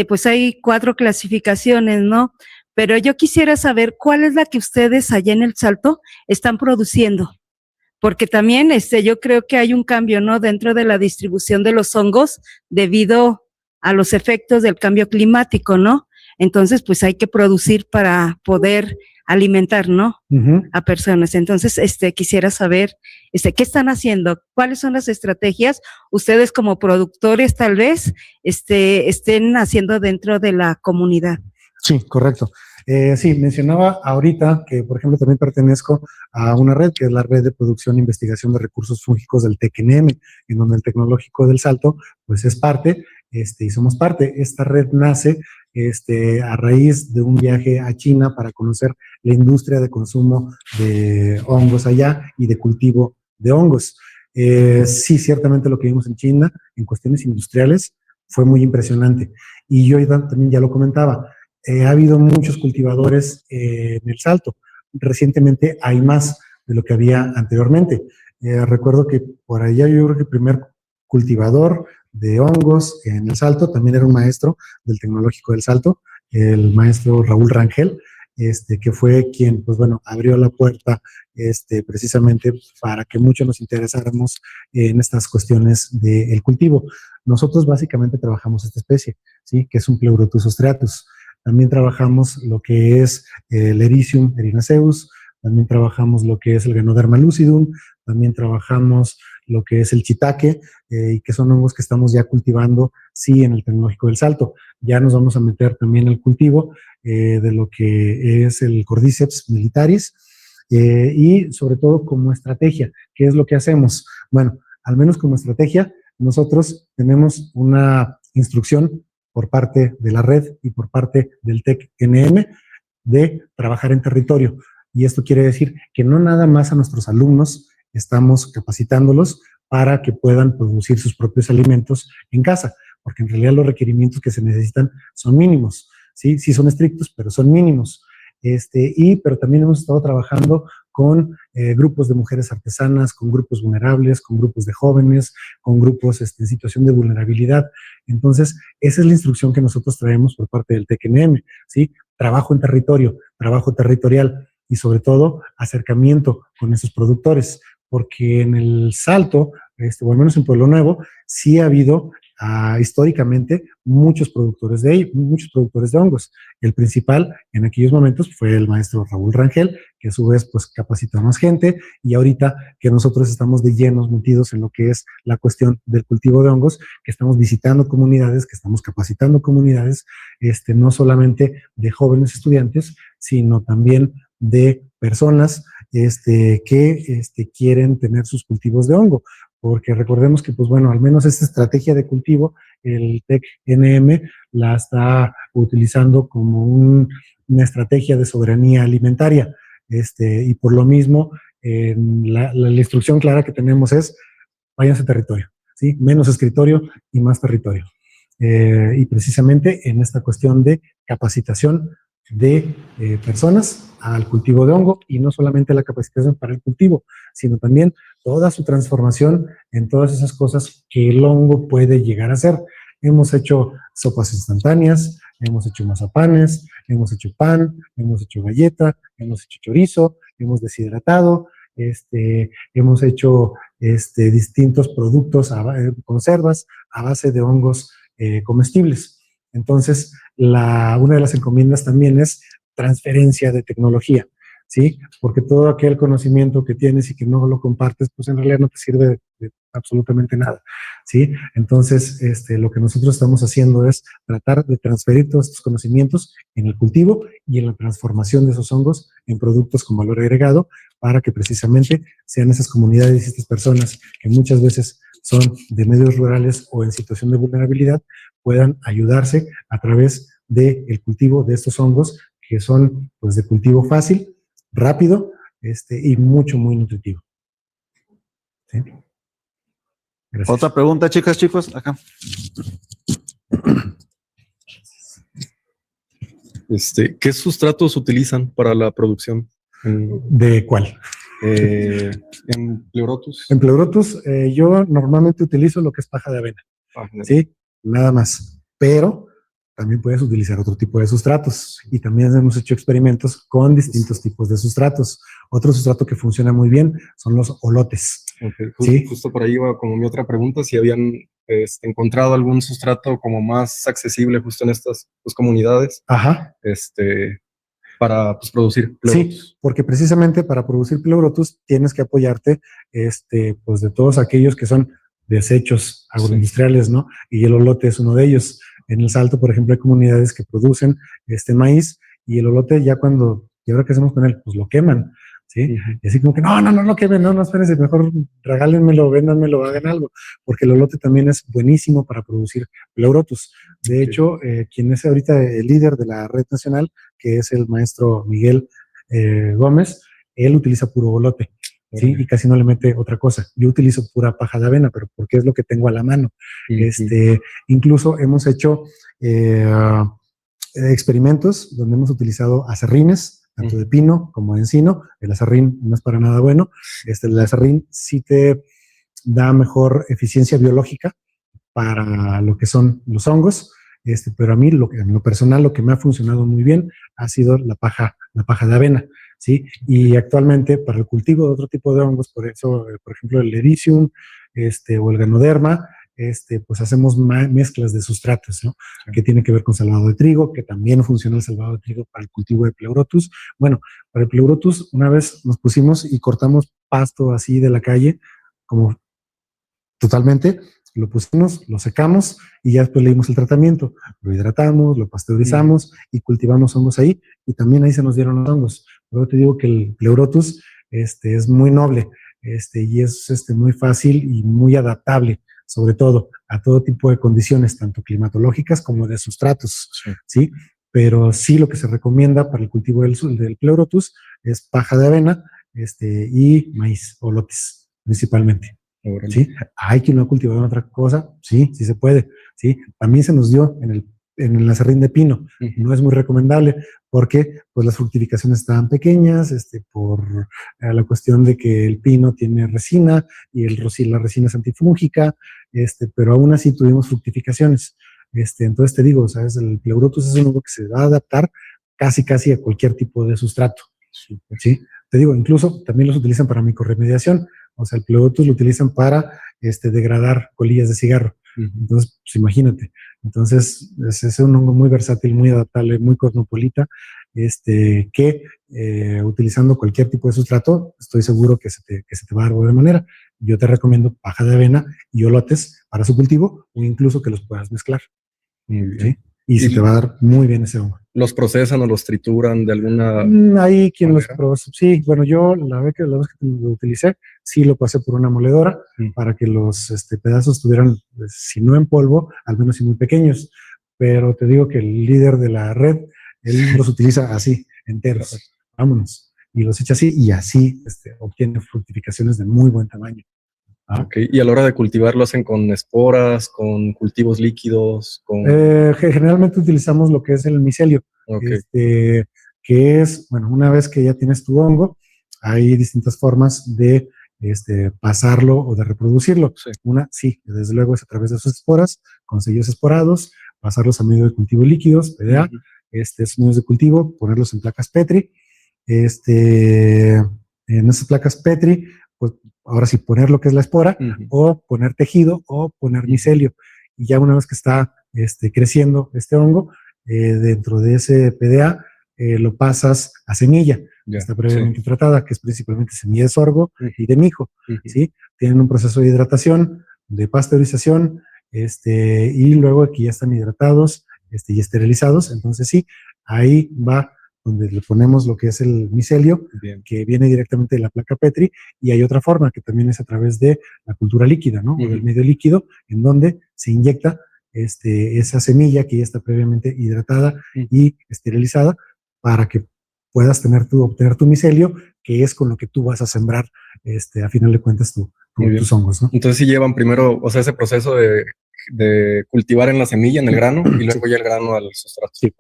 [SPEAKER 11] pues hay 4 clasificaciones, ¿no? Pero yo quisiera saber cuál es la que ustedes allá en El Salto están produciendo. Porque también yo creo que hay un cambio, ¿no? Dentro de la distribución de los hongos debido a los efectos del cambio climático, ¿no? Entonces, pues hay que producir para poder alimentar, ¿no? A personas. Entonces, quisiera saber, ¿qué están haciendo? ¿Cuáles son las estrategias? Ustedes como productores, tal vez, estén haciendo dentro de la comunidad.
[SPEAKER 2] Sí, correcto. Sí, mencionaba ahorita que, por ejemplo, también pertenezco a una red que es la Red de Producción e Investigación de Recursos Fúngicos del TECNM, en donde el Tecnológico del Salto, pues es parte, y somos parte. Esta red nace a raíz de un viaje a China para conocer la industria de consumo de hongos allá y de cultivo de hongos. Sí, ciertamente lo que vimos en China en cuestiones industriales fue muy impresionante. Y yo también ya lo comentaba, ha habido muchos cultivadores en El Salto. Recientemente hay más de lo que había anteriormente. Recuerdo que por allá yo creo que el primer cultivador de hongos en El Salto también era un maestro del Tecnológico del Salto, el maestro Raúl Rangel, que fue quien, pues bueno, abrió la puerta precisamente para que muchos nos interesáramos en estas cuestiones del cultivo. Nosotros básicamente trabajamos esta especie, ¿sí? Que es un Pleurotus striatus. También trabajamos lo que es el Ericium erinaceus, también trabajamos lo que es el Ganoderma lucidum, también trabajamos lo que es el shiitake, y que son hongos que estamos ya cultivando, sí, en el Tecnológico del Salto. Ya nos vamos a meter también al cultivo de lo que es el Cordyceps militaris, y sobre todo como estrategia, ¿qué es lo que hacemos? Bueno, al menos como estrategia, nosotros tenemos una instrucción por parte de la red y por parte del TEC-NM de trabajar en territorio. Y esto quiere decir que no nada más a nuestros alumnos estamos capacitándolos para que puedan producir sus propios alimentos en casa, porque en realidad los requerimientos que se necesitan son mínimos, ¿sí? Sí son estrictos, pero son mínimos. Pero también hemos estado trabajando con grupos de mujeres artesanas, con grupos vulnerables, con grupos de jóvenes, con grupos en situación de vulnerabilidad. Entonces, esa es la instrucción que nosotros traemos por parte del TEC-NM, ¿sí? Trabajo en territorio, trabajo territorial y sobre todo acercamiento con esos productores, porque en el Salto, o al menos en Pueblo Nuevo, sí ha habido históricamente muchos productores de hongos. El principal en aquellos momentos fue el maestro Raúl Rangel, que a su vez pues capacitó a más gente, y ahorita que nosotros estamos de llenos metidos en lo que es la cuestión del cultivo de hongos, que estamos visitando comunidades, que estamos capacitando comunidades, no solamente de jóvenes estudiantes, sino también de personas que quieren tener sus cultivos de hongo, porque recordemos que, pues bueno, al menos esta estrategia de cultivo, el TEC-NM la está utilizando como una estrategia de soberanía alimentaria, y por lo mismo, la instrucción clara que tenemos es, váyanse a territorio, ¿sí? Menos escritorio y más territorio. Y precisamente en esta cuestión de capacitación de personas al cultivo de hongo, y no solamente la capacitación para el cultivo, sino también toda su transformación en todas esas cosas que el hongo puede llegar a ser. Hemos hecho sopas instantáneas, hemos hecho mazapanes, hemos hecho pan, hemos hecho galleta, hemos hecho chorizo, hemos deshidratado, hemos hecho distintos productos, conservas a base de hongos comestibles. Entonces, una de las encomiendas también es transferencia de tecnología, ¿sí? Porque todo aquel conocimiento que tienes y que no lo compartes, pues en realidad no te sirve de absolutamente nada, ¿sí? Entonces, lo que nosotros estamos haciendo es tratar de transferir todos estos conocimientos en el cultivo y en la transformación de esos hongos en productos con valor agregado, para que precisamente sean esas comunidades y estas personas que muchas veces son de medios rurales o en situación de vulnerabilidad, puedan ayudarse a través del cultivo de estos hongos, que son pues de cultivo fácil, rápido, y muy nutritivo. ¿Sí? Gracias.
[SPEAKER 1] Otra pregunta, chicas, chicos, acá.
[SPEAKER 12] ¿Qué sustratos utilizan para la producción?
[SPEAKER 2] ¿De cuál?
[SPEAKER 12] En Pleurotus.
[SPEAKER 2] En Pleurotus, yo normalmente utilizo lo que es paja de avena. ¿Sí? Nada más. Pero también puedes utilizar otro tipo de sustratos, y también hemos hecho experimentos con distintos tipos de sustratos. Otro sustrato que funciona muy bien son los olotes.
[SPEAKER 12] Okay.
[SPEAKER 2] ¿Sí?
[SPEAKER 12] Justo por ahí iba como mi otra pregunta, si habían encontrado algún sustrato como más accesible justo en estas comunidades.
[SPEAKER 2] Ajá.
[SPEAKER 12] Para producir Pleurotus.
[SPEAKER 2] Sí, porque precisamente para producir Pleurotus tienes que apoyarte pues de todos aquellos que son desechos agroindustriales, ¿no? Y el olote es uno de ellos. En el Salto, por ejemplo, hay comunidades que producen maíz, y el olote ¿y ahora qué hacemos con él? Pues lo queman, ¿sí? Y así como que no lo quemen, no, espérense, mejor regálenmelo, véndanmelo, hagan algo, porque el olote también es buenísimo para producir Pleurotus. De hecho, quien es ahorita el líder de la red nacional, que es el maestro Miguel Gómez, él utiliza puro olote, ¿sí? Y casi no le mete otra cosa. Yo utilizo pura paja de avena, pero porque es lo que tengo a la mano. Incluso hemos hecho experimentos donde hemos utilizado aserrines, tanto de pino como de encino. El aserrín no es para nada bueno. El aserrín sí te da mejor eficiencia biológica para lo que son los hongos, pero a mí, en lo personal, lo que me ha funcionado muy bien ha sido la paja de avena, ¿sí? Y actualmente, para el cultivo de otro tipo de hongos, por eso, por ejemplo, el Ericium, o el Ganoderma, pues hacemos mezclas de sustratos, ¿no? Que tiene que ver con salvado de trigo, que también funciona el salvado de trigo para el cultivo de Pleurotus. Bueno, para el Pleurotus, una vez nos pusimos y cortamos pasto así de la calle, como totalmente, lo pusimos, lo secamos y ya después le dimos el tratamiento. Lo hidratamos, lo pasteurizamos y cultivamos hongos ahí, y también ahí se nos dieron los hongos. Luego te digo que el Pleurotus es muy noble, y es muy fácil y muy adaptable sobre todo a todo tipo de condiciones, tanto climatológicas como de sustratos, ¿sí? Pero sí lo que se recomienda para el cultivo del Pleurotus es paja de avena y maíz o lotes, principalmente. ¿Sí? Hay quien lo ha cultivado en otra cosa, sí, sí se puede, ¿sí? También se nos dio en el acerrín de pino, no es muy recomendable porque pues las fructificaciones estaban pequeñas, por la cuestión de que el pino tiene resina y la resina es antifúngica, pero aún así tuvimos fructificaciones. Entonces te digo, ¿sabes? El Pleurotus es un hongo que se va a adaptar casi a cualquier tipo de sustrato, ¿sí? Te digo, incluso también los utilizan para micorremediación, o sea, el Pleurotus lo utilizan para degradar colillas de cigarro. Entonces, pues imagínate. Entonces, es un hongo muy versátil, muy adaptable, muy cosmopolita, que utilizando cualquier tipo de sustrato, estoy seguro que se te va a dar de buena manera. Yo te recomiendo paja de avena y olotes para su cultivo, o incluso que los puedas mezclar. ¿Sí? Y se te va a dar muy bien ese hongo.
[SPEAKER 12] ¿Los procesan o los trituran de alguna
[SPEAKER 2] Hay quien los
[SPEAKER 12] manera?
[SPEAKER 2] sí, bueno, yo la vez que lo utilicé, sí lo pasé por una moledora para que los pedazos estuvieran, pues, si no en polvo, al menos sí muy pequeños. Pero te digo que el líder de la red, él los utiliza así, enteros. Vámonos. Y los echa así y así obtiene fructificaciones de muy buen tamaño.
[SPEAKER 12] Ok, y a la hora de cultivar lo hacen con esporas, con cultivos líquidos, con...
[SPEAKER 2] Generalmente utilizamos lo que es el micelio, que es, bueno, una vez que ya tienes tu hongo, hay distintas formas de pasarlo o de reproducirlo. Una, sí, desde luego es a través de sus esporas, con sellos esporados, pasarlos a medio de cultivo líquidos, PDA, esos medios de cultivo, ponerlos en placas Petri, en esas placas Petri, pues ahora sí poner lo que es la espora, o poner tejido, o poner micelio. Y ya una vez que está creciendo este hongo, dentro de ese PDA, lo pasas a semilla, que está previamente tratada, que es principalmente semilla de sorgo y de mijo, ¿sí? Tienen un proceso de hidratación, de pasteurización, y luego aquí ya están hidratados y esterilizados. Entonces sí, ahí va donde le ponemos lo que es el micelio, que viene directamente de la placa Petri, y hay otra forma que también es a través de la cultura líquida, ¿no? O del medio líquido, en donde se inyecta esa semilla que ya está previamente hidratada y esterilizada para que puedas obtener tu micelio, que es con lo que tú vas a sembrar, a final de cuentas, tus hongos, ¿no?
[SPEAKER 12] Entonces sí llevan primero, o sea, ese proceso de cultivar en la semilla, en el grano, y luego ya el grano al sustrato.
[SPEAKER 2] Sí,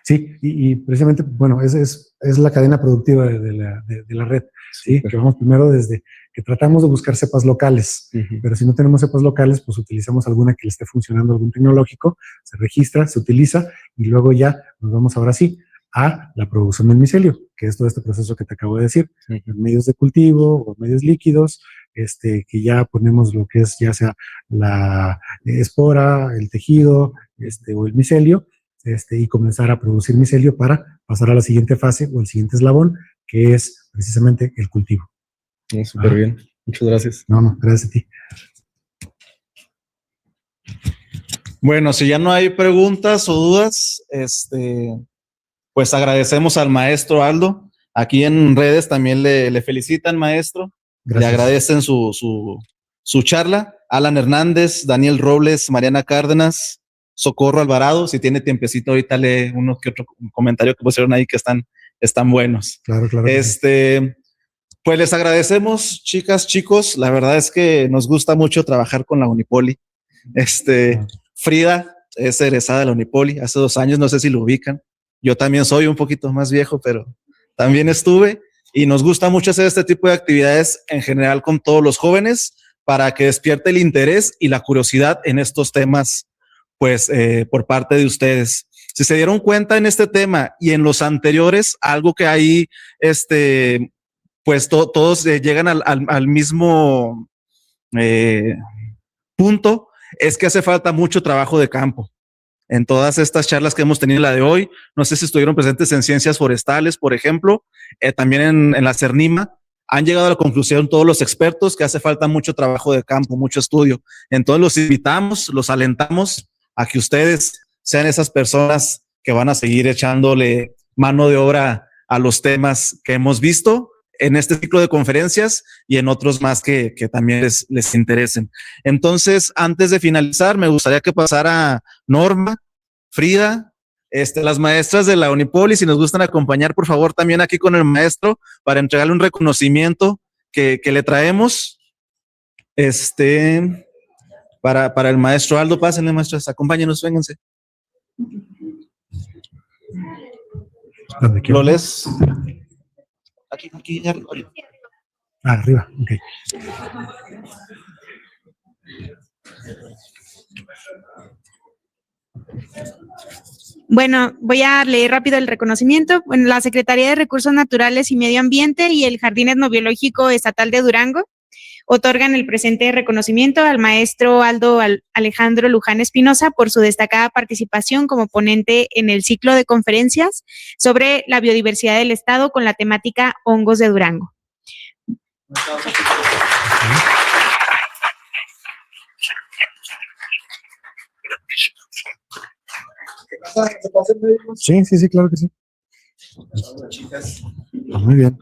[SPEAKER 2] sí, y precisamente, bueno, es la cadena productiva de la red, ¿sí? Que vamos primero desde que tratamos de buscar cepas locales, pero si no tenemos cepas locales, pues utilizamos alguna que le esté funcionando, algún tecnológico, se registra, se utiliza, y luego ya nos vamos ahora sí a la producción del micelio, que es todo este proceso que te acabo de decir, en medios de cultivo o medios líquidos, que ya ponemos lo que es ya sea la espora, el tejido, o el micelio, y comenzar a producir micelio para pasar a la siguiente fase o el siguiente eslabón, que es precisamente el cultivo.
[SPEAKER 12] Súper bien, muchas gracias.
[SPEAKER 2] No, gracias a ti.
[SPEAKER 1] Bueno, si ya no hay preguntas o dudas, pues agradecemos al maestro Aldo. Aquí en redes también le felicitan, maestro.
[SPEAKER 2] Gracias.
[SPEAKER 1] Le agradecen su charla. Alan Hernández, Daniel Robles, Mariana Cárdenas, Socorro Alvarado. Si tiene tiempecito, ahorita lee uno que otro comentario que pusieron ahí que están buenos.
[SPEAKER 2] Claro.
[SPEAKER 1] Pues les agradecemos, chicas, chicos. La verdad es que nos gusta mucho trabajar con la Unipoli. Frida es egresada de la Unipoli hace 2 años, no sé si lo ubican. Yo también soy un poquito más viejo, pero también estuve, y nos gusta mucho hacer este tipo de actividades en general con todos los jóvenes para que despierte el interés y la curiosidad en estos temas, pues por parte de ustedes. Si se dieron cuenta en este tema y en los anteriores, algo que ahí, pues todos llegan al mismo punto, es que hace falta mucho trabajo de campo. En todas estas charlas que hemos tenido, la de hoy, no sé si estuvieron presentes en ciencias forestales, por ejemplo, también en la CERNIMA, han llegado a la conclusión todos los expertos que hace falta mucho trabajo de campo, mucho estudio. Entonces los invitamos, los alentamos a que ustedes sean esas personas que van a seguir echándole mano de obra a los temas que hemos visto. en este ciclo de conferencias y en otros más que también les interesen. Entonces, antes de finalizar, me gustaría que pasara Norma, Frida, las maestras de la Unipol, si nos gustan acompañar, por favor, también aquí con el maestro para entregarle un reconocimiento que le traemos. Para el maestro Aldo, pásenle, maestras, acompáñenos, vénganse. ¿Lo lees? Aquí, arriba.
[SPEAKER 2] Arriba, ok.
[SPEAKER 13] Bueno, voy a leer rápido el reconocimiento. Bueno, la Secretaría de Recursos Naturales y Medio Ambiente y el Jardín Etnobiológico Estatal de Durango otorgan el presente reconocimiento al maestro Aldo Alejandro Luján Espinosa por su destacada participación como ponente en el ciclo de conferencias sobre la biodiversidad del Estado con la temática Hongos de Durango.
[SPEAKER 2] Sí, claro que sí. Muy bien.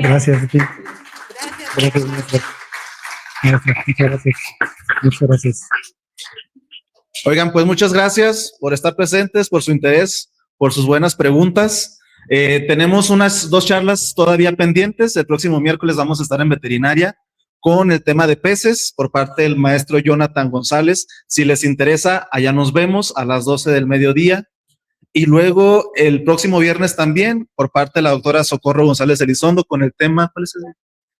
[SPEAKER 2] Gracias, Vicky. Gracias, maestra. Muchas gracias.
[SPEAKER 1] Oigan, pues muchas gracias por estar presentes, por su interés, por sus buenas preguntas. Tenemos unas 2 charlas todavía pendientes. El próximo miércoles vamos a estar en veterinaria con el tema de peces por parte del maestro Jonathan González. Si les interesa, allá nos vemos a las 12 del mediodía. Y luego el próximo viernes también por parte de la doctora Socorro González Elizondo con el tema, ¿cuál es el?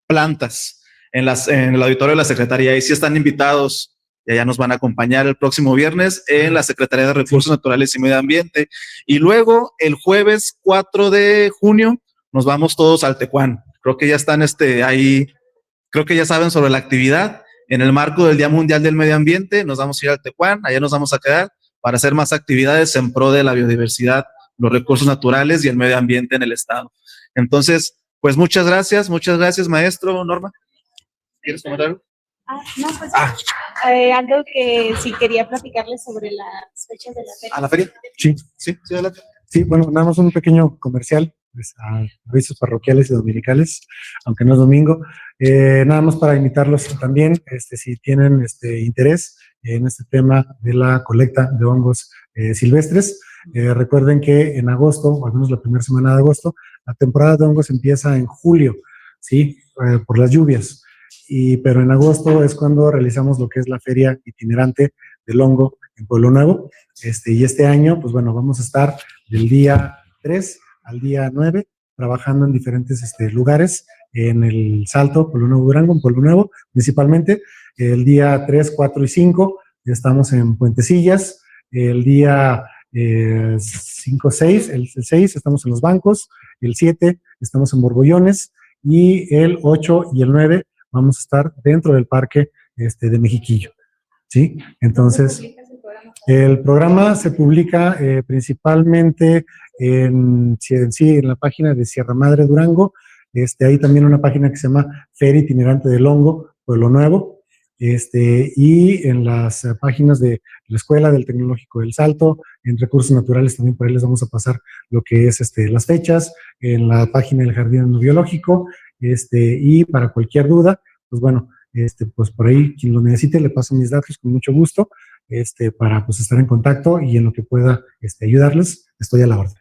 [SPEAKER 1] Plantas, en el auditorio de la Secretaría. Y sí están invitados y allá nos van a acompañar el próximo viernes en la Secretaría de Recursos Naturales y Medio Ambiente. Y luego el jueves 4 de junio nos vamos todos al Tecuán. Creo que ya están ahí. Creo que ya saben sobre la actividad. En el marco del Día Mundial del Medio Ambiente, nos vamos a ir al Tecuán, allá nos vamos a quedar para hacer más actividades en pro de la biodiversidad, los recursos naturales y el medio ambiente en el Estado. Entonces, pues muchas gracias, maestro. Norma, ¿quieres comentar algo?
[SPEAKER 13] No, pues algo que sí quería platicarles sobre las fechas de la feria.
[SPEAKER 1] ¿A la feria?
[SPEAKER 2] Sí,
[SPEAKER 1] adelante.
[SPEAKER 2] Sí, bueno, nada más un pequeño comercial, pues, a avisos parroquiales y dominicales, aunque no es domingo. Nada más para invitarlos también, si tienen interés en este tema de la colecta de hongos silvestres. Recuerden que en agosto, o al menos la primera semana de agosto, la temporada de hongos empieza en julio, ¿sí? Por las lluvias. Pero en agosto es cuando realizamos lo que es la feria itinerante del hongo en Pueblo Nuevo. Y este año, pues bueno, vamos a estar del día 3 al día 9 trabajando en diferentes lugares en el Salto, Pueblo Nuevo Durango, en Pueblo Nuevo, principalmente. El día 3, 4 y 5 estamos en Puentecillas. El día 5, 6, el 6 estamos en Los Bancos. El 7 estamos en Borbollones. Y el 8 y el 9 vamos a estar dentro del parque de Mexiquillo. ¿Sí? Entonces, el programa se publica principalmente en la página de Sierra Madre Durango. Hay también una página que se llama Feria Itinerante del Hongo, Pueblo Nuevo. Y en las páginas de la Escuela del Tecnológico del Salto, en Recursos Naturales también por ahí les vamos a pasar lo que es las fechas, en la página del Jardín Etnobiológico, y para cualquier duda, pues bueno, pues por ahí quien lo necesite le paso mis datos con mucho gusto, para pues estar en contacto y en lo que pueda ayudarles, estoy a la orden.